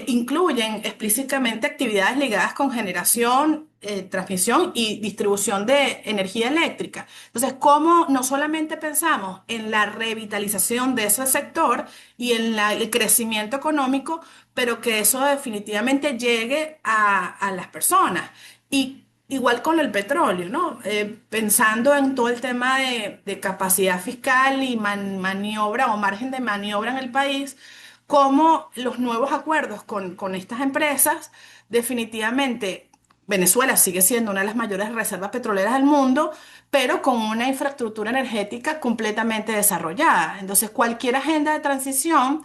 incluyen explícitamente actividades ligadas con generación, transmisión y distribución de energía eléctrica. Entonces, ¿cómo no solamente pensamos en la revitalización de ese sector y en el crecimiento económico, pero que eso definitivamente llegue a las personas? Y igual con el petróleo, ¿no? Pensando en todo el tema de capacidad fiscal y maniobra o margen de maniobra en el país, cómo los nuevos acuerdos con estas empresas, definitivamente Venezuela sigue siendo una de las mayores reservas petroleras del mundo, pero con una infraestructura energética completamente desarrollada. Entonces, cualquier agenda de transición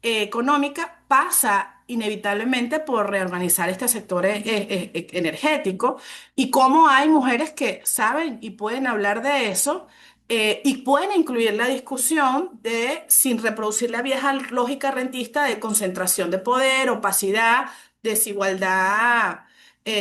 económica pasa inevitablemente por reorganizar este sector energético, y cómo hay mujeres que saben y pueden hablar de eso, y pueden incluir la discusión de sin reproducir la vieja lógica rentista de concentración de poder, opacidad, desigualdad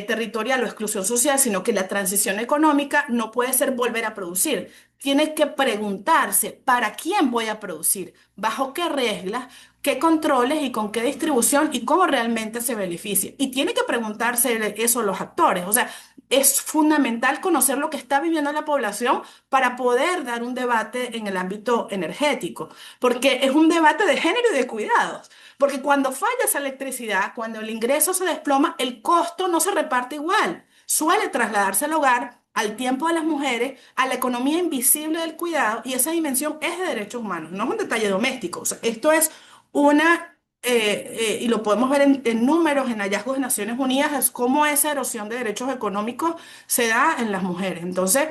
territorial o exclusión social, sino que la transición económica no puede ser volver a producir. Tiene que preguntarse, ¿para quién voy a producir? ¿Bajo qué reglas? ¿Qué controles y con qué distribución y cómo realmente se beneficia? Y tiene que preguntarse eso los actores. O sea, es fundamental conocer lo que está viviendo la población para poder dar un debate en el ámbito energético, porque es un debate de género y de cuidados. Porque cuando falla esa electricidad, cuando el ingreso se desploma, el costo no se reparte igual. Suele trasladarse al hogar, al tiempo de las mujeres, a la economía invisible del cuidado, y esa dimensión es de derechos humanos, no es un detalle doméstico. O sea, esto es y lo podemos ver en números, en hallazgos de Naciones Unidas, es cómo esa erosión de derechos económicos se da en las mujeres. Entonces,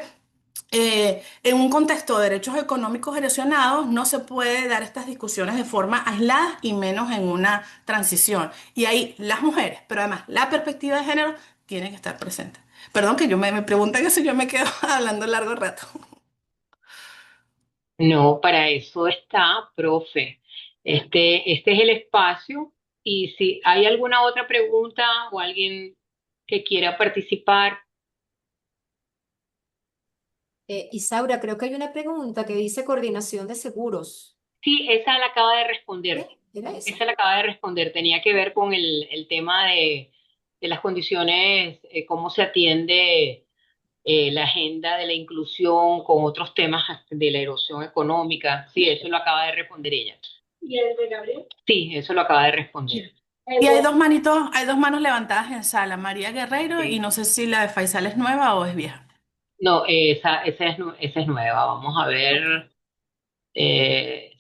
en un contexto de derechos económicos erosionados, no se puede dar estas discusiones de forma aislada, y menos en una transición. Y ahí las mujeres, pero además la perspectiva de género, tiene que estar presente. Perdón que me preguntan eso y yo me quedo hablando largo rato. No, para eso está, profe. Este es el espacio, y si hay alguna otra pregunta o alguien que quiera participar. Isaura, creo que hay una pregunta que dice coordinación de seguros. Sí, esa la acaba de responder. Era esa. Esa la acaba de responder. Tenía que ver con el tema de las condiciones, cómo se atiende la agenda de la inclusión con otros temas de la erosión económica. Sí, eso lo acaba de responder ella. ¿Y el de Gabriel? Sí, eso lo acaba de responder. Y hay dos manos levantadas en sala, María Guerreiro, y no sé si la de Faisal es nueva o es vieja. No, esa es nueva. Vamos a ver. Eh,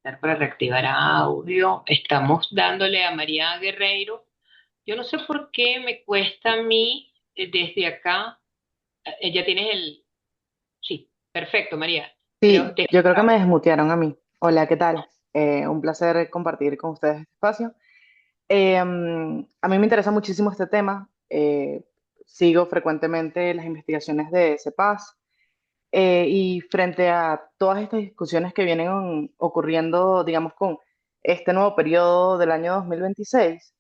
Dar para reactivar audio. Estamos dándole a María Guerreiro. Yo no sé por qué me cuesta a mí desde acá. Ya tienes el... Sí, perfecto, María. Creo, Sí, yo creo que me desmutearon a mí. Hola, ¿qué tal? Un placer compartir con ustedes este espacio. A mí me interesa muchísimo este tema. Sigo frecuentemente las investigaciones de CEPAS y frente a todas estas discusiones que vienen ocurriendo, digamos, con este nuevo periodo del año 2026,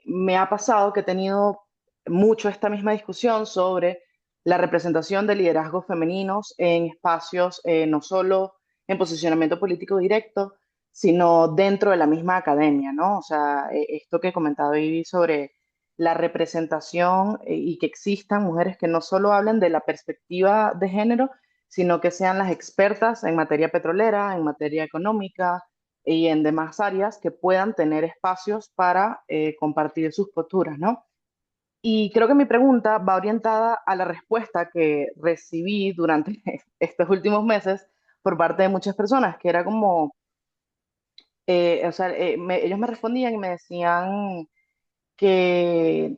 me ha pasado que he tenido mucho esta misma discusión sobre la representación de liderazgos femeninos en espacios, no solo en posicionamiento político directo, sino dentro de la misma academia, ¿no? O sea, esto que comentaba Vivi sobre la representación y que existan mujeres que no solo hablen de la perspectiva de género, sino que sean las expertas en materia petrolera, en materia económica, y en demás áreas que puedan tener espacios para compartir sus posturas, ¿no? Y creo que mi pregunta va orientada a la respuesta que recibí durante estos últimos meses por parte de muchas personas, que era como, o sea, ellos me respondían y me decían que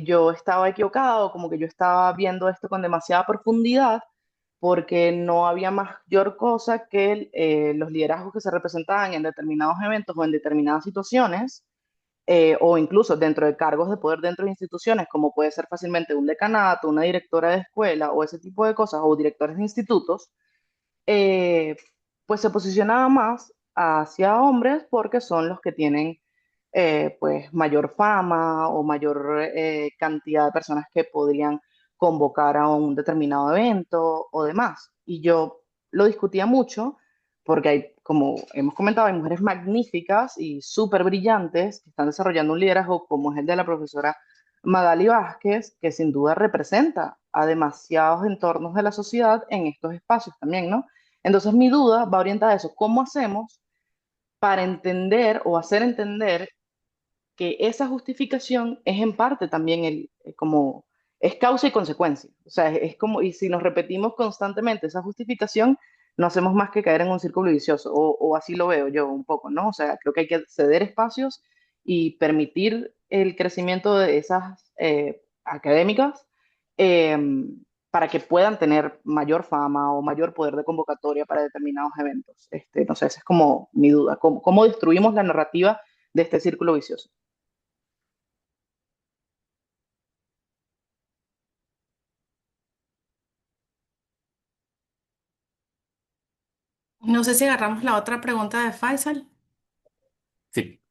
yo estaba equivocado, como que yo estaba viendo esto con demasiada profundidad, porque no había mayor cosa que los liderazgos que se representaban en determinados eventos o en determinadas situaciones, o incluso dentro de cargos de poder dentro de instituciones, como puede ser fácilmente un decanato, una directora de escuela o ese tipo de cosas, o directores de institutos, eh, pues se posicionaba más hacia hombres porque son los que tienen pues mayor fama o mayor cantidad de personas que podrían convocar a un determinado evento o demás. Y yo lo discutía mucho porque hay, como hemos comentado, hay mujeres magníficas y súper brillantes que están desarrollando un liderazgo como es el de la profesora Magali Vázquez, que sin duda representa a demasiados entornos de la sociedad en estos espacios también, ¿no? Entonces mi duda va orientada a eso. ¿Cómo hacemos para entender o hacer entender que esa justificación es en parte también como es causa y consecuencia? O sea, es como, y si nos repetimos constantemente esa justificación, no hacemos más que caer en un círculo vicioso, o así lo veo yo un poco, ¿no? O sea, creo que hay que ceder espacios y permitir el crecimiento de esas académicas eh, para que puedan tener mayor fama o mayor poder de convocatoria para determinados eventos. No sé, esa es como mi duda. ¿Cómo destruimos la narrativa de este círculo vicioso? No sé si agarramos la otra pregunta de Faisal. Sí.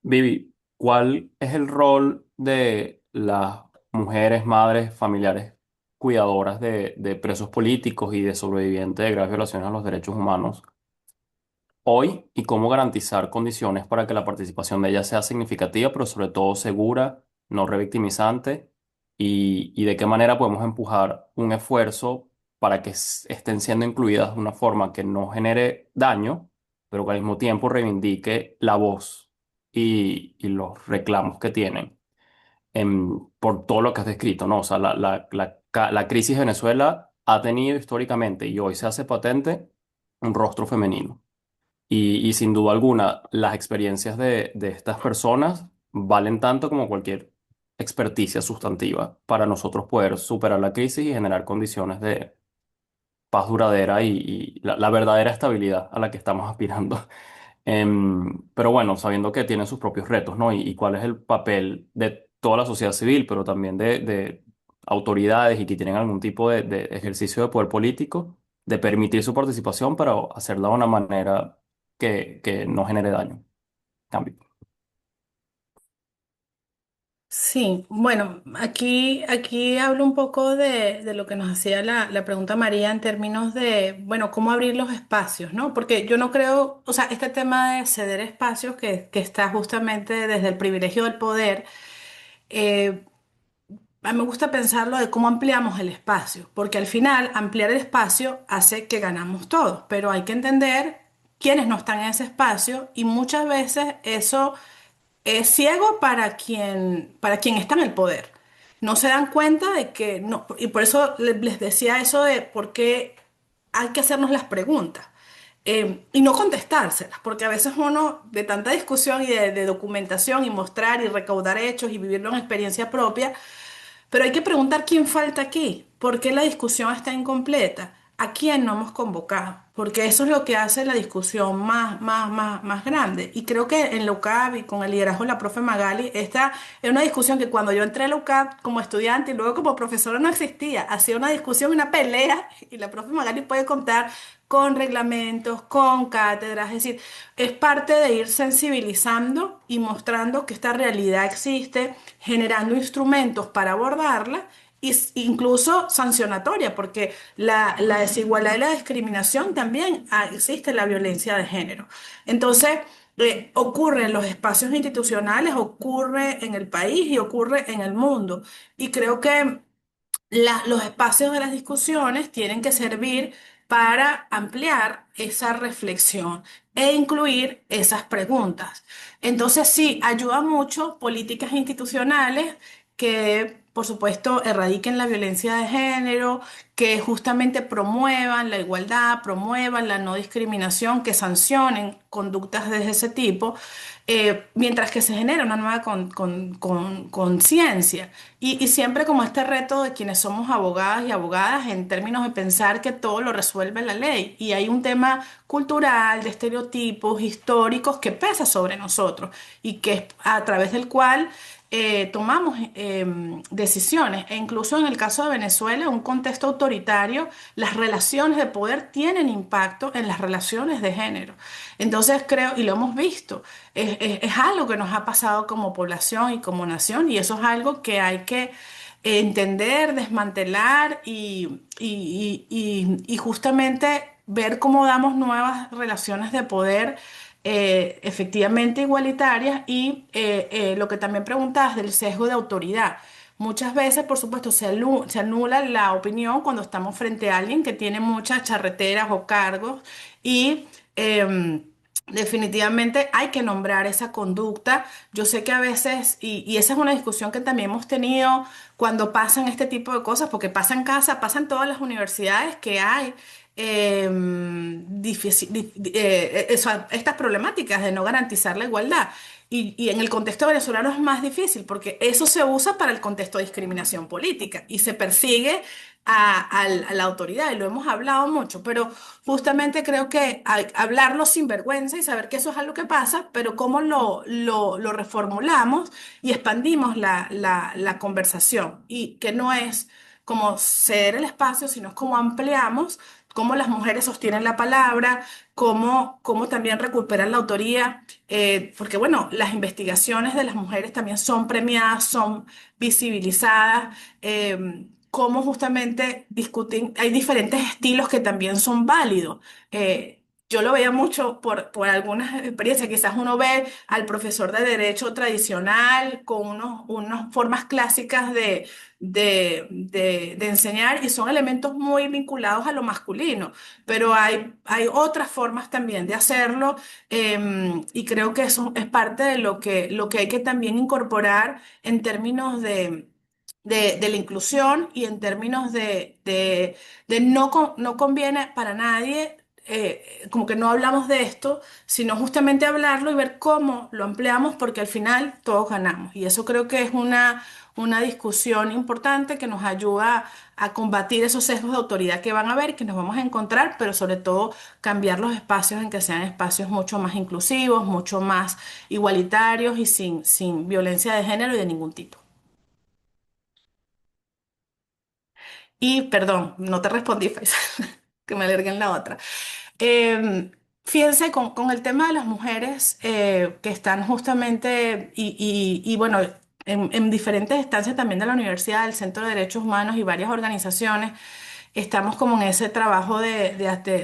Vivi, ¿cuál es el rol de las mujeres, madres, familiares, cuidadoras de presos políticos y de sobrevivientes de graves violaciones a los derechos humanos hoy y cómo garantizar condiciones para que la participación de ellas sea significativa, pero sobre todo segura, no revictimizante, y de qué manera podemos empujar un esfuerzo para que estén siendo incluidas de una forma que no genere daño, pero que al mismo tiempo reivindique la voz y los reclamos que tienen por todo lo que has descrito, ¿no? O sea, la crisis de Venezuela ha tenido históricamente y hoy se hace patente un rostro femenino. Y sin duda alguna, las experiencias de estas personas valen tanto como cualquier experticia sustantiva para nosotros poder superar la crisis y generar condiciones de paz duradera y la verdadera estabilidad a la que estamos aspirando. Pero bueno, sabiendo que tienen sus propios retos, ¿no? Y cuál es el papel de toda la sociedad civil, pero también de autoridades y que tienen algún tipo de ejercicio de poder político, de permitir su participación, pero hacerla de una manera que no genere daño. Cambio. Sí, bueno, aquí hablo un poco de lo que nos hacía la pregunta María en términos de, bueno, cómo abrir los espacios, ¿no? Porque yo no creo, o sea, este tema de ceder espacios que está justamente desde el privilegio del poder, eh, a mí me gusta pensarlo de cómo ampliamos el espacio, porque al final ampliar el espacio hace que ganamos todos, pero hay que entender quiénes no están en ese espacio y muchas veces eso es ciego para quien está en el poder. No se dan cuenta de que no, y por eso les decía eso de por qué hay que hacernos las preguntas y no contestárselas, porque a veces uno, de tanta discusión y de documentación y mostrar y recaudar hechos y vivirlo en experiencia propia, pero hay que preguntar quién falta aquí, por qué la discusión está incompleta. a quién no hemos convocado, porque eso es lo que hace la discusión más grande. Y creo que en la UCAB y con el liderazgo de la profe Magali, esta es una discusión que cuando yo entré a la UCAB como estudiante y luego como profesora no existía, hacía una discusión, una pelea, y la profe Magali puede contar con reglamentos, con cátedras, es decir, es parte de ir sensibilizando y mostrando que esta realidad existe, generando instrumentos para abordarla y incluso sancionatoria, porque la desigualdad y la discriminación también existe en la violencia de género. Entonces, ocurre en los espacios institucionales, ocurre en el país y ocurre en el mundo. Y creo que los espacios de las discusiones tienen que servir para ampliar esa reflexión e incluir esas preguntas. Entonces, sí, ayuda mucho políticas institucionales que, por supuesto, erradiquen la violencia de género, que justamente promuevan la igualdad, promuevan la no discriminación, que sancionen conductas de ese tipo, mientras que se genera una nueva conciencia. Y siempre como este reto de quienes somos abogadas y abogadas en términos de pensar que todo lo resuelve la ley. Y hay un tema cultural, de estereotipos históricos que pesa sobre nosotros y que es a través del cual tomamos decisiones. E incluso en el caso de Venezuela, un contexto autoritario, las relaciones de poder tienen impacto en las relaciones de género. Entonces creo, y lo hemos visto, es algo que nos ha pasado como población y como nación, y eso es algo que hay que entender, desmantelar y justamente ver cómo damos nuevas relaciones de poder efectivamente igualitarias y lo que también preguntabas del sesgo de autoridad. Muchas veces, por supuesto, se anula la opinión cuando estamos frente a alguien que tiene muchas charreteras o cargos y definitivamente hay que nombrar esa conducta. Yo sé que a veces, y esa es una discusión que también hemos tenido cuando pasan este tipo de cosas, porque pasa en casa, pasa en todas las universidades que hay estas problemáticas de no garantizar la igualdad. Y en el contexto venezolano es más difícil porque eso se usa para el contexto de discriminación política y se persigue a la autoridad y lo hemos hablado mucho, pero justamente creo que hablarlo sin vergüenza y saber que eso es algo que pasa, pero cómo lo reformulamos y expandimos la conversación y que no es como ceder el espacio, sino es como ampliamos cómo las mujeres sostienen la palabra, cómo también recuperan la autoría, porque bueno, las investigaciones de las mujeres también son premiadas, son visibilizadas, cómo justamente discuten, hay diferentes estilos que también son válidos. Yo lo veía mucho por algunas experiencias, quizás uno ve al profesor de derecho tradicional con unas formas clásicas de enseñar y son elementos muy vinculados a lo masculino, pero hay otras formas también de hacerlo y creo que eso es parte de lo que hay que también incorporar en términos de la inclusión y en términos de no conviene para nadie. Como que no hablamos de esto, sino justamente hablarlo y ver cómo lo empleamos, porque al final todos ganamos. Y eso creo que es una discusión importante que nos ayuda a combatir esos sesgos de autoridad que van a haber y que nos vamos a encontrar, pero sobre todo cambiar los espacios en que sean espacios mucho más inclusivos, mucho más igualitarios y sin violencia de género y de ningún tipo. Y perdón, no te respondí, Faisal, que me alergué en la otra. Eh, Fíjense, con el tema de las mujeres que están justamente, y bueno, en diferentes instancias también de la universidad, del Centro de Derechos Humanos y varias organizaciones, estamos como en ese trabajo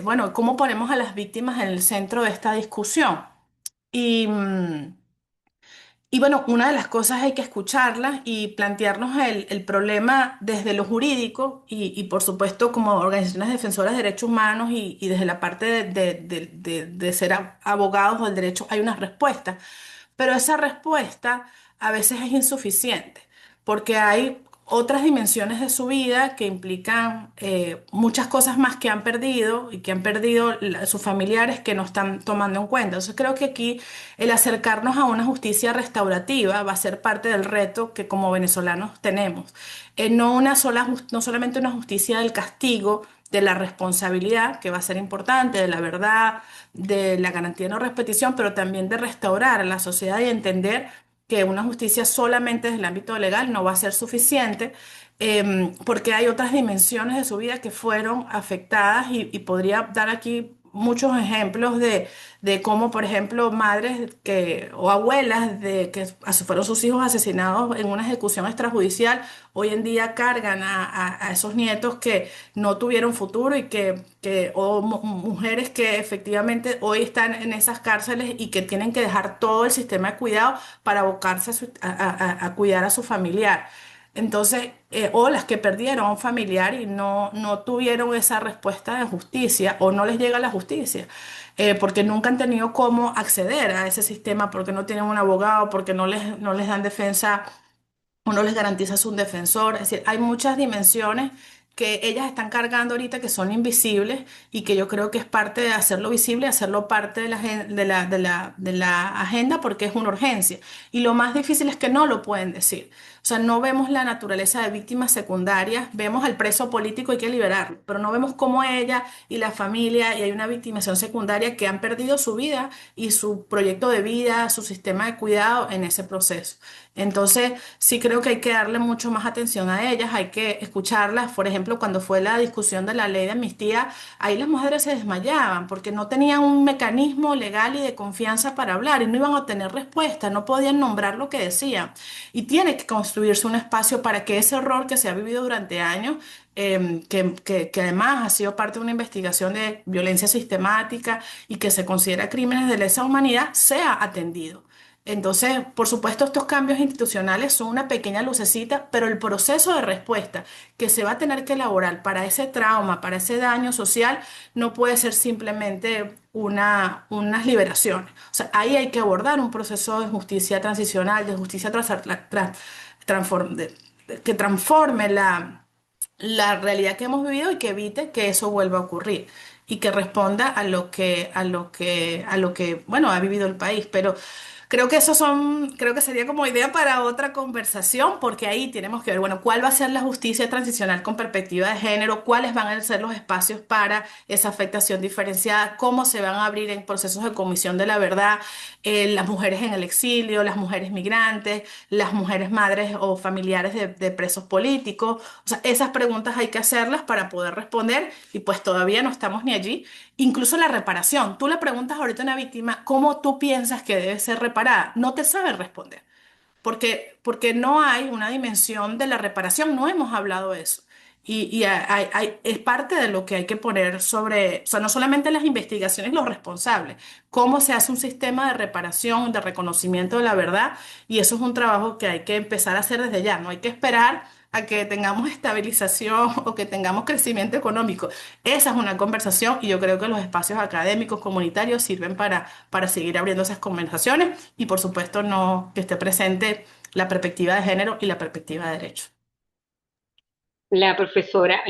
bueno, ¿cómo ponemos a las víctimas en el centro de esta discusión? Y, y bueno, una de las cosas hay que escucharlas y plantearnos el problema desde lo jurídico y por supuesto como organizaciones defensoras de derechos humanos y desde la parte de ser abogados del derecho hay una respuesta, pero esa respuesta a veces es insuficiente porque hay otras dimensiones de su vida que implican muchas cosas más que han perdido y que han perdido sus familiares que no están tomando en cuenta. Entonces creo que aquí el acercarnos a una justicia restaurativa va a ser parte del reto que como venezolanos tenemos. No una sola, no solamente una justicia del castigo, de la responsabilidad, que va a ser importante, de la verdad, de la garantía de no repetición, pero también de restaurar a la sociedad y entender que una justicia solamente desde el ámbito legal no va a ser suficiente, porque hay otras dimensiones de su vida que fueron afectadas y podría dar aquí muchos ejemplos de cómo, por ejemplo, madres o abuelas de que fueron sus hijos asesinados en una ejecución extrajudicial, hoy en día cargan a esos nietos que no tuvieron futuro y o mujeres que efectivamente hoy están en esas cárceles y que tienen que dejar todo el sistema de cuidado para abocarse a cuidar a su familiar. Entonces, o las que perdieron a un familiar y no tuvieron esa respuesta de justicia o no les llega la justicia, porque nunca han tenido cómo acceder a ese sistema, porque no tienen un abogado, porque no les dan defensa uno les garantiza un defensor. Es decir, hay muchas dimensiones que ellas están cargando ahorita que son invisibles y que yo creo que es parte de hacerlo visible, hacerlo parte de de la agenda porque es una urgencia. Y lo más difícil es que no lo pueden decir. O sea, no vemos la naturaleza de víctimas secundarias, vemos al preso político, hay que liberarlo, pero no vemos cómo ella y la familia, y hay una victimización secundaria que han perdido su vida y su proyecto de vida, su sistema de cuidado en ese proceso. Entonces, sí creo que hay que darle mucho más atención a ellas, hay que escucharlas. Por ejemplo, cuando fue la discusión de la ley de amnistía, ahí las mujeres se desmayaban porque no tenían un mecanismo legal y de confianza para hablar y no iban a obtener respuesta, no podían nombrar lo que decían. Y tiene que construirse un espacio para que ese error que se ha vivido durante años, que además ha sido parte de una investigación de violencia sistemática y que se considera crímenes de lesa humanidad, sea atendido. Entonces, por supuesto, estos cambios institucionales son una pequeña lucecita, pero el proceso de respuesta que se va a tener que elaborar para ese trauma, para ese daño social, no puede ser simplemente unas liberaciones. O sea, ahí hay que abordar un proceso de justicia transicional, de justicia que transforme la realidad que hemos vivido y que evite que eso vuelva a ocurrir y que responda a lo que, bueno, ha vivido el país. Pero creo que sería como idea para otra conversación, porque ahí tenemos que ver, bueno, cuál va a ser la justicia transicional con perspectiva de género, cuáles van a ser los espacios para esa afectación diferenciada, cómo se van a abrir en procesos de comisión de la verdad, las mujeres en el exilio, las mujeres migrantes, las mujeres madres o familiares de presos políticos. O sea, esas preguntas hay que hacerlas para poder responder y pues todavía no estamos ni allí. Incluso la reparación. Tú le preguntas ahorita a una víctima cómo tú piensas que debe ser reparada. No te sabe responder porque no hay una dimensión de la reparación, no hemos hablado de eso. Es parte de lo que hay que poner sobre, o sea, no solamente las investigaciones, los responsables, cómo se hace un sistema de reparación, de reconocimiento de la verdad, y eso es un trabajo que hay que empezar a hacer desde ya, no hay que esperar a que tengamos estabilización o que tengamos crecimiento económico. Esa es una conversación y yo creo que los espacios académicos, comunitarios sirven para seguir abriendo esas conversaciones y por supuesto no que esté presente la perspectiva de género y la perspectiva de derecho. La profesora,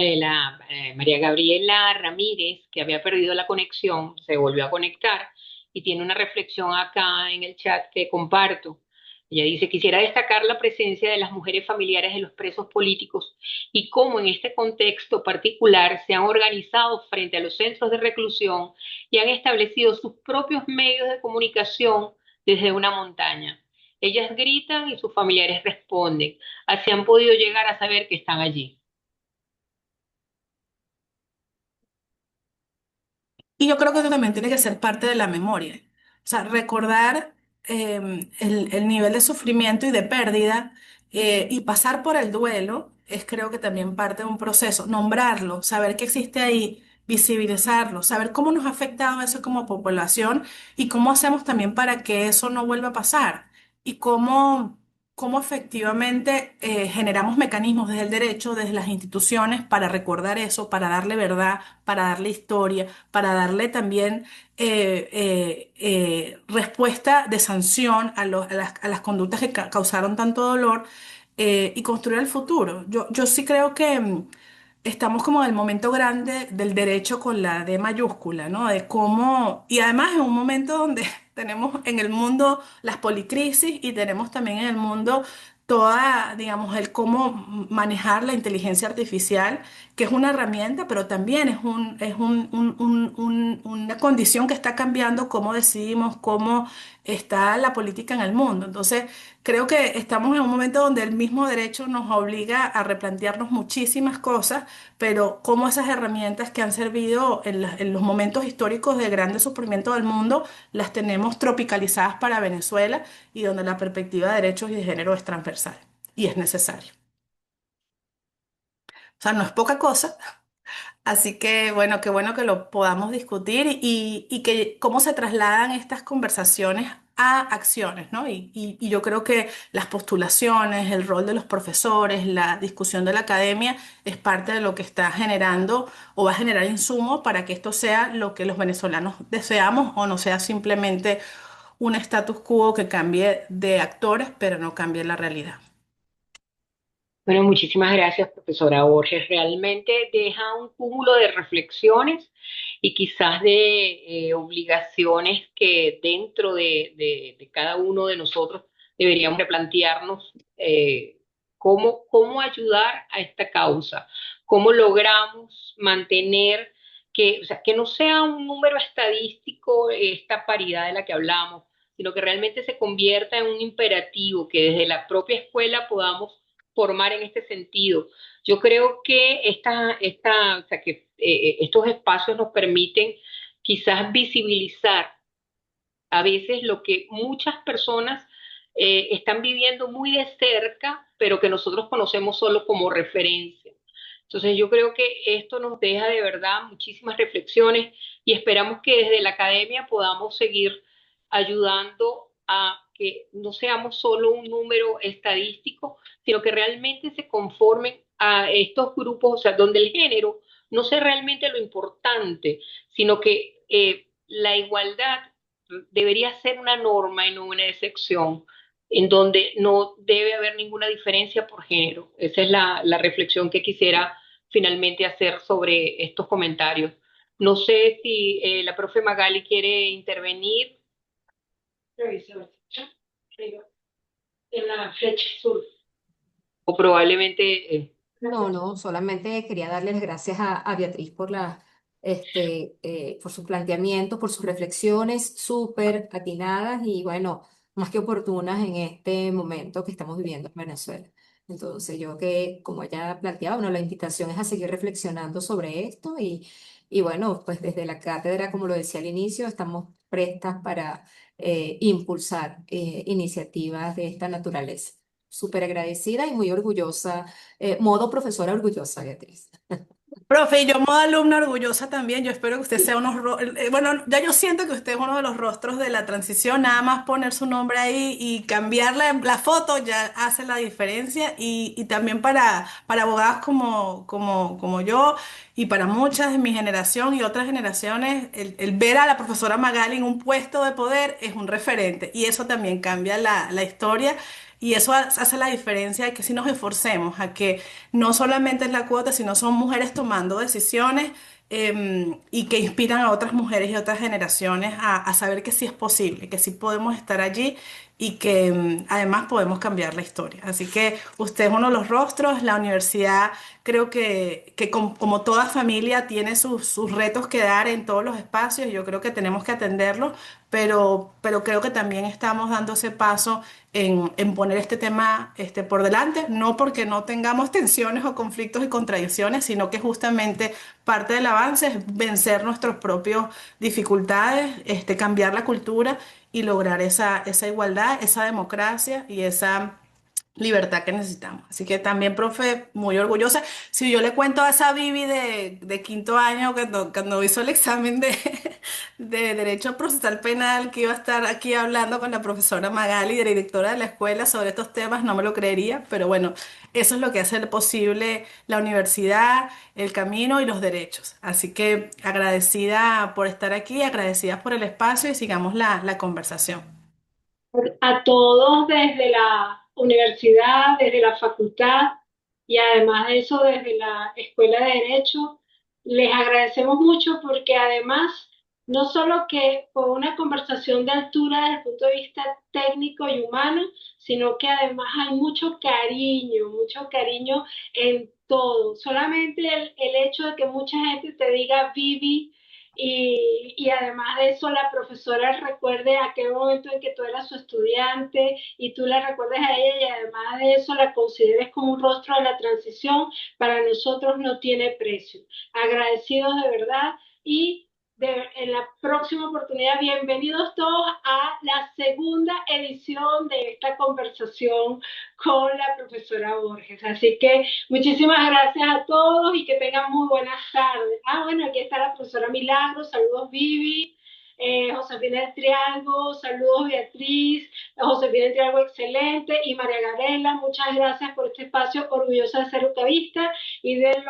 María Gabriela Ramírez, que había perdido la conexión, se volvió a conectar y tiene una reflexión acá en el chat que comparto. Ella dice, quisiera destacar la presencia de las mujeres familiares de los presos políticos y cómo en este contexto particular se han organizado frente a los centros de reclusión y han establecido sus propios medios de comunicación desde una montaña. Ellas gritan y sus familiares responden. Así han podido llegar a saber que están allí. Y yo creo que eso también tiene que ser parte de la memoria. O sea, recordar el nivel de sufrimiento y de pérdida y pasar por el duelo es creo que también parte de un proceso. Nombrarlo, saber que existe ahí, visibilizarlo, saber cómo nos ha afectado eso como población y cómo hacemos también para que eso no vuelva a pasar y cómo efectivamente generamos mecanismos desde el derecho, desde las instituciones para recordar eso, para darle verdad, para darle historia, para darle también respuesta de sanción a las conductas que causaron tanto dolor, y construir el futuro. Yo sí creo que estamos como en el momento grande del derecho con la D mayúscula, ¿no? De cómo, y además en un momento donde tenemos en el mundo las policrisis y tenemos también en el mundo toda, digamos, el cómo manejar la inteligencia artificial, que es una herramienta, pero también es una condición que está cambiando cómo decidimos, cómo está la política en el mundo. Entonces, creo que estamos en un momento donde el mismo derecho nos obliga a replantearnos muchísimas cosas, pero cómo esas herramientas que han servido en los momentos históricos de grande sufrimiento del mundo, las tenemos tropicalizadas para Venezuela y donde la perspectiva de derechos y de género es transversal y es necesaria. O sea, no es poca cosa. Así que bueno, qué bueno que lo podamos discutir y que cómo se trasladan estas conversaciones a acciones, ¿no? Y yo creo que las postulaciones, el rol de los profesores, la discusión de la academia es parte de lo que está generando o va a generar insumo para que esto sea lo que los venezolanos deseamos o no sea simplemente un status quo que cambie de actores, pero no cambie la realidad. Bueno, muchísimas gracias, profesora Borges. Realmente deja un cúmulo de reflexiones y quizás de obligaciones que dentro de cada uno de nosotros deberíamos replantearnos cómo ayudar a esta causa, cómo logramos mantener que, o sea, que no sea un número estadístico esta paridad de la que hablamos, sino que realmente se convierta en un imperativo, que desde la propia escuela podamos formar en este sentido. Yo creo que o sea, que, estos espacios nos permiten quizás visibilizar a veces lo que muchas personas están viviendo muy de cerca, pero que nosotros conocemos solo como referencia. Entonces yo creo que esto nos deja de verdad muchísimas reflexiones y esperamos que desde la academia podamos seguir ayudando a que no seamos solo un número estadístico, sino que realmente se conformen a estos grupos, o sea, donde el género no sea realmente lo importante, sino que la igualdad debería ser una norma y no una excepción, en donde no debe haber ninguna diferencia por género. Esa es la reflexión que quisiera finalmente hacer sobre estos comentarios. No sé si la profe Magali quiere intervenir en la flecha azul o probablemente... No, no, solamente quería darle las gracias a Beatriz por por su planteamiento, por sus reflexiones súper atinadas y bueno, más que oportunas en este momento que estamos viviendo en Venezuela. Entonces, yo que, como ella planteaba, bueno, la invitación es a seguir reflexionando sobre esto y bueno, pues desde la cátedra, como lo decía al inicio, estamos prestas para impulsar iniciativas de esta naturaleza. Súper agradecida y muy orgullosa modo profesora orgullosa, Beatriz. Profe, y yo modo alumna orgullosa también, yo espero que usted sea bueno, ya yo siento que usted es uno de los rostros de la transición, nada más poner su nombre ahí y cambiar la foto ya hace la diferencia y también para abogadas como yo y para muchas de mi generación y otras generaciones, el ver a la profesora Magali en un puesto de poder es un referente y eso también cambia la historia. Y eso hace la diferencia de que si nos esforcemos a que no solamente es la cuota, sino son mujeres tomando decisiones y que inspiran a otras mujeres y otras generaciones a saber que sí es posible, que sí podemos estar allí y que además podemos cambiar la historia. Así que usted es uno de los rostros, la universidad creo que como toda familia tiene sus retos que dar en todos los espacios y yo creo que tenemos que atenderlos, pero creo que también estamos dando ese paso en poner este tema por delante, no porque no tengamos tensiones o conflictos y contradicciones, sino que justamente parte del avance es vencer nuestras propias dificultades, cambiar la cultura y lograr esa igualdad, esa democracia y esa libertad que necesitamos. Así que también, profe, muy orgullosa. Si yo le cuento a esa Vivi de quinto año, cuando hizo el examen de Derecho Procesal Penal, que iba a estar aquí hablando con la profesora Magali, directora de la escuela, sobre estos temas, no me lo creería, pero bueno, eso es lo que hace posible la universidad, el camino y los derechos. Así que agradecida por estar aquí, agradecida por el espacio y sigamos la conversación. A todos desde la universidad, desde la facultad y además de eso desde la Escuela de Derecho. Les agradecemos mucho porque además no solo que fue una conversación de altura desde el punto de vista técnico y humano, sino que además hay mucho cariño en todo. Solamente el hecho de que mucha gente te diga Vivi y además de eso la profesora recuerde aquel momento en que tú eras su estudiante y tú la recuerdes a ella y además de eso la consideres como un rostro de la transición, para nosotros no tiene precio. Agradecidos de verdad y en la próxima oportunidad, bienvenidos todos a la segunda edición de esta conversación con la profesora Borges. Así que muchísimas gracias a todos y que tengan muy buenas tardes. Bueno, aquí está la profesora Milagro, saludos Vivi, Josefina del Trialgo, saludos Beatriz, Josefina del Trialgo excelente y María Gabriela, muchas gracias por este espacio, orgullosa de ser ucavista y de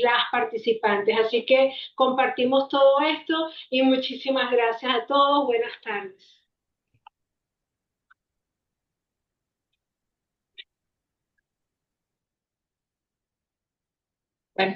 las participantes. Así que compartimos todo esto y muchísimas gracias a todos. Buenas tardes. Bueno,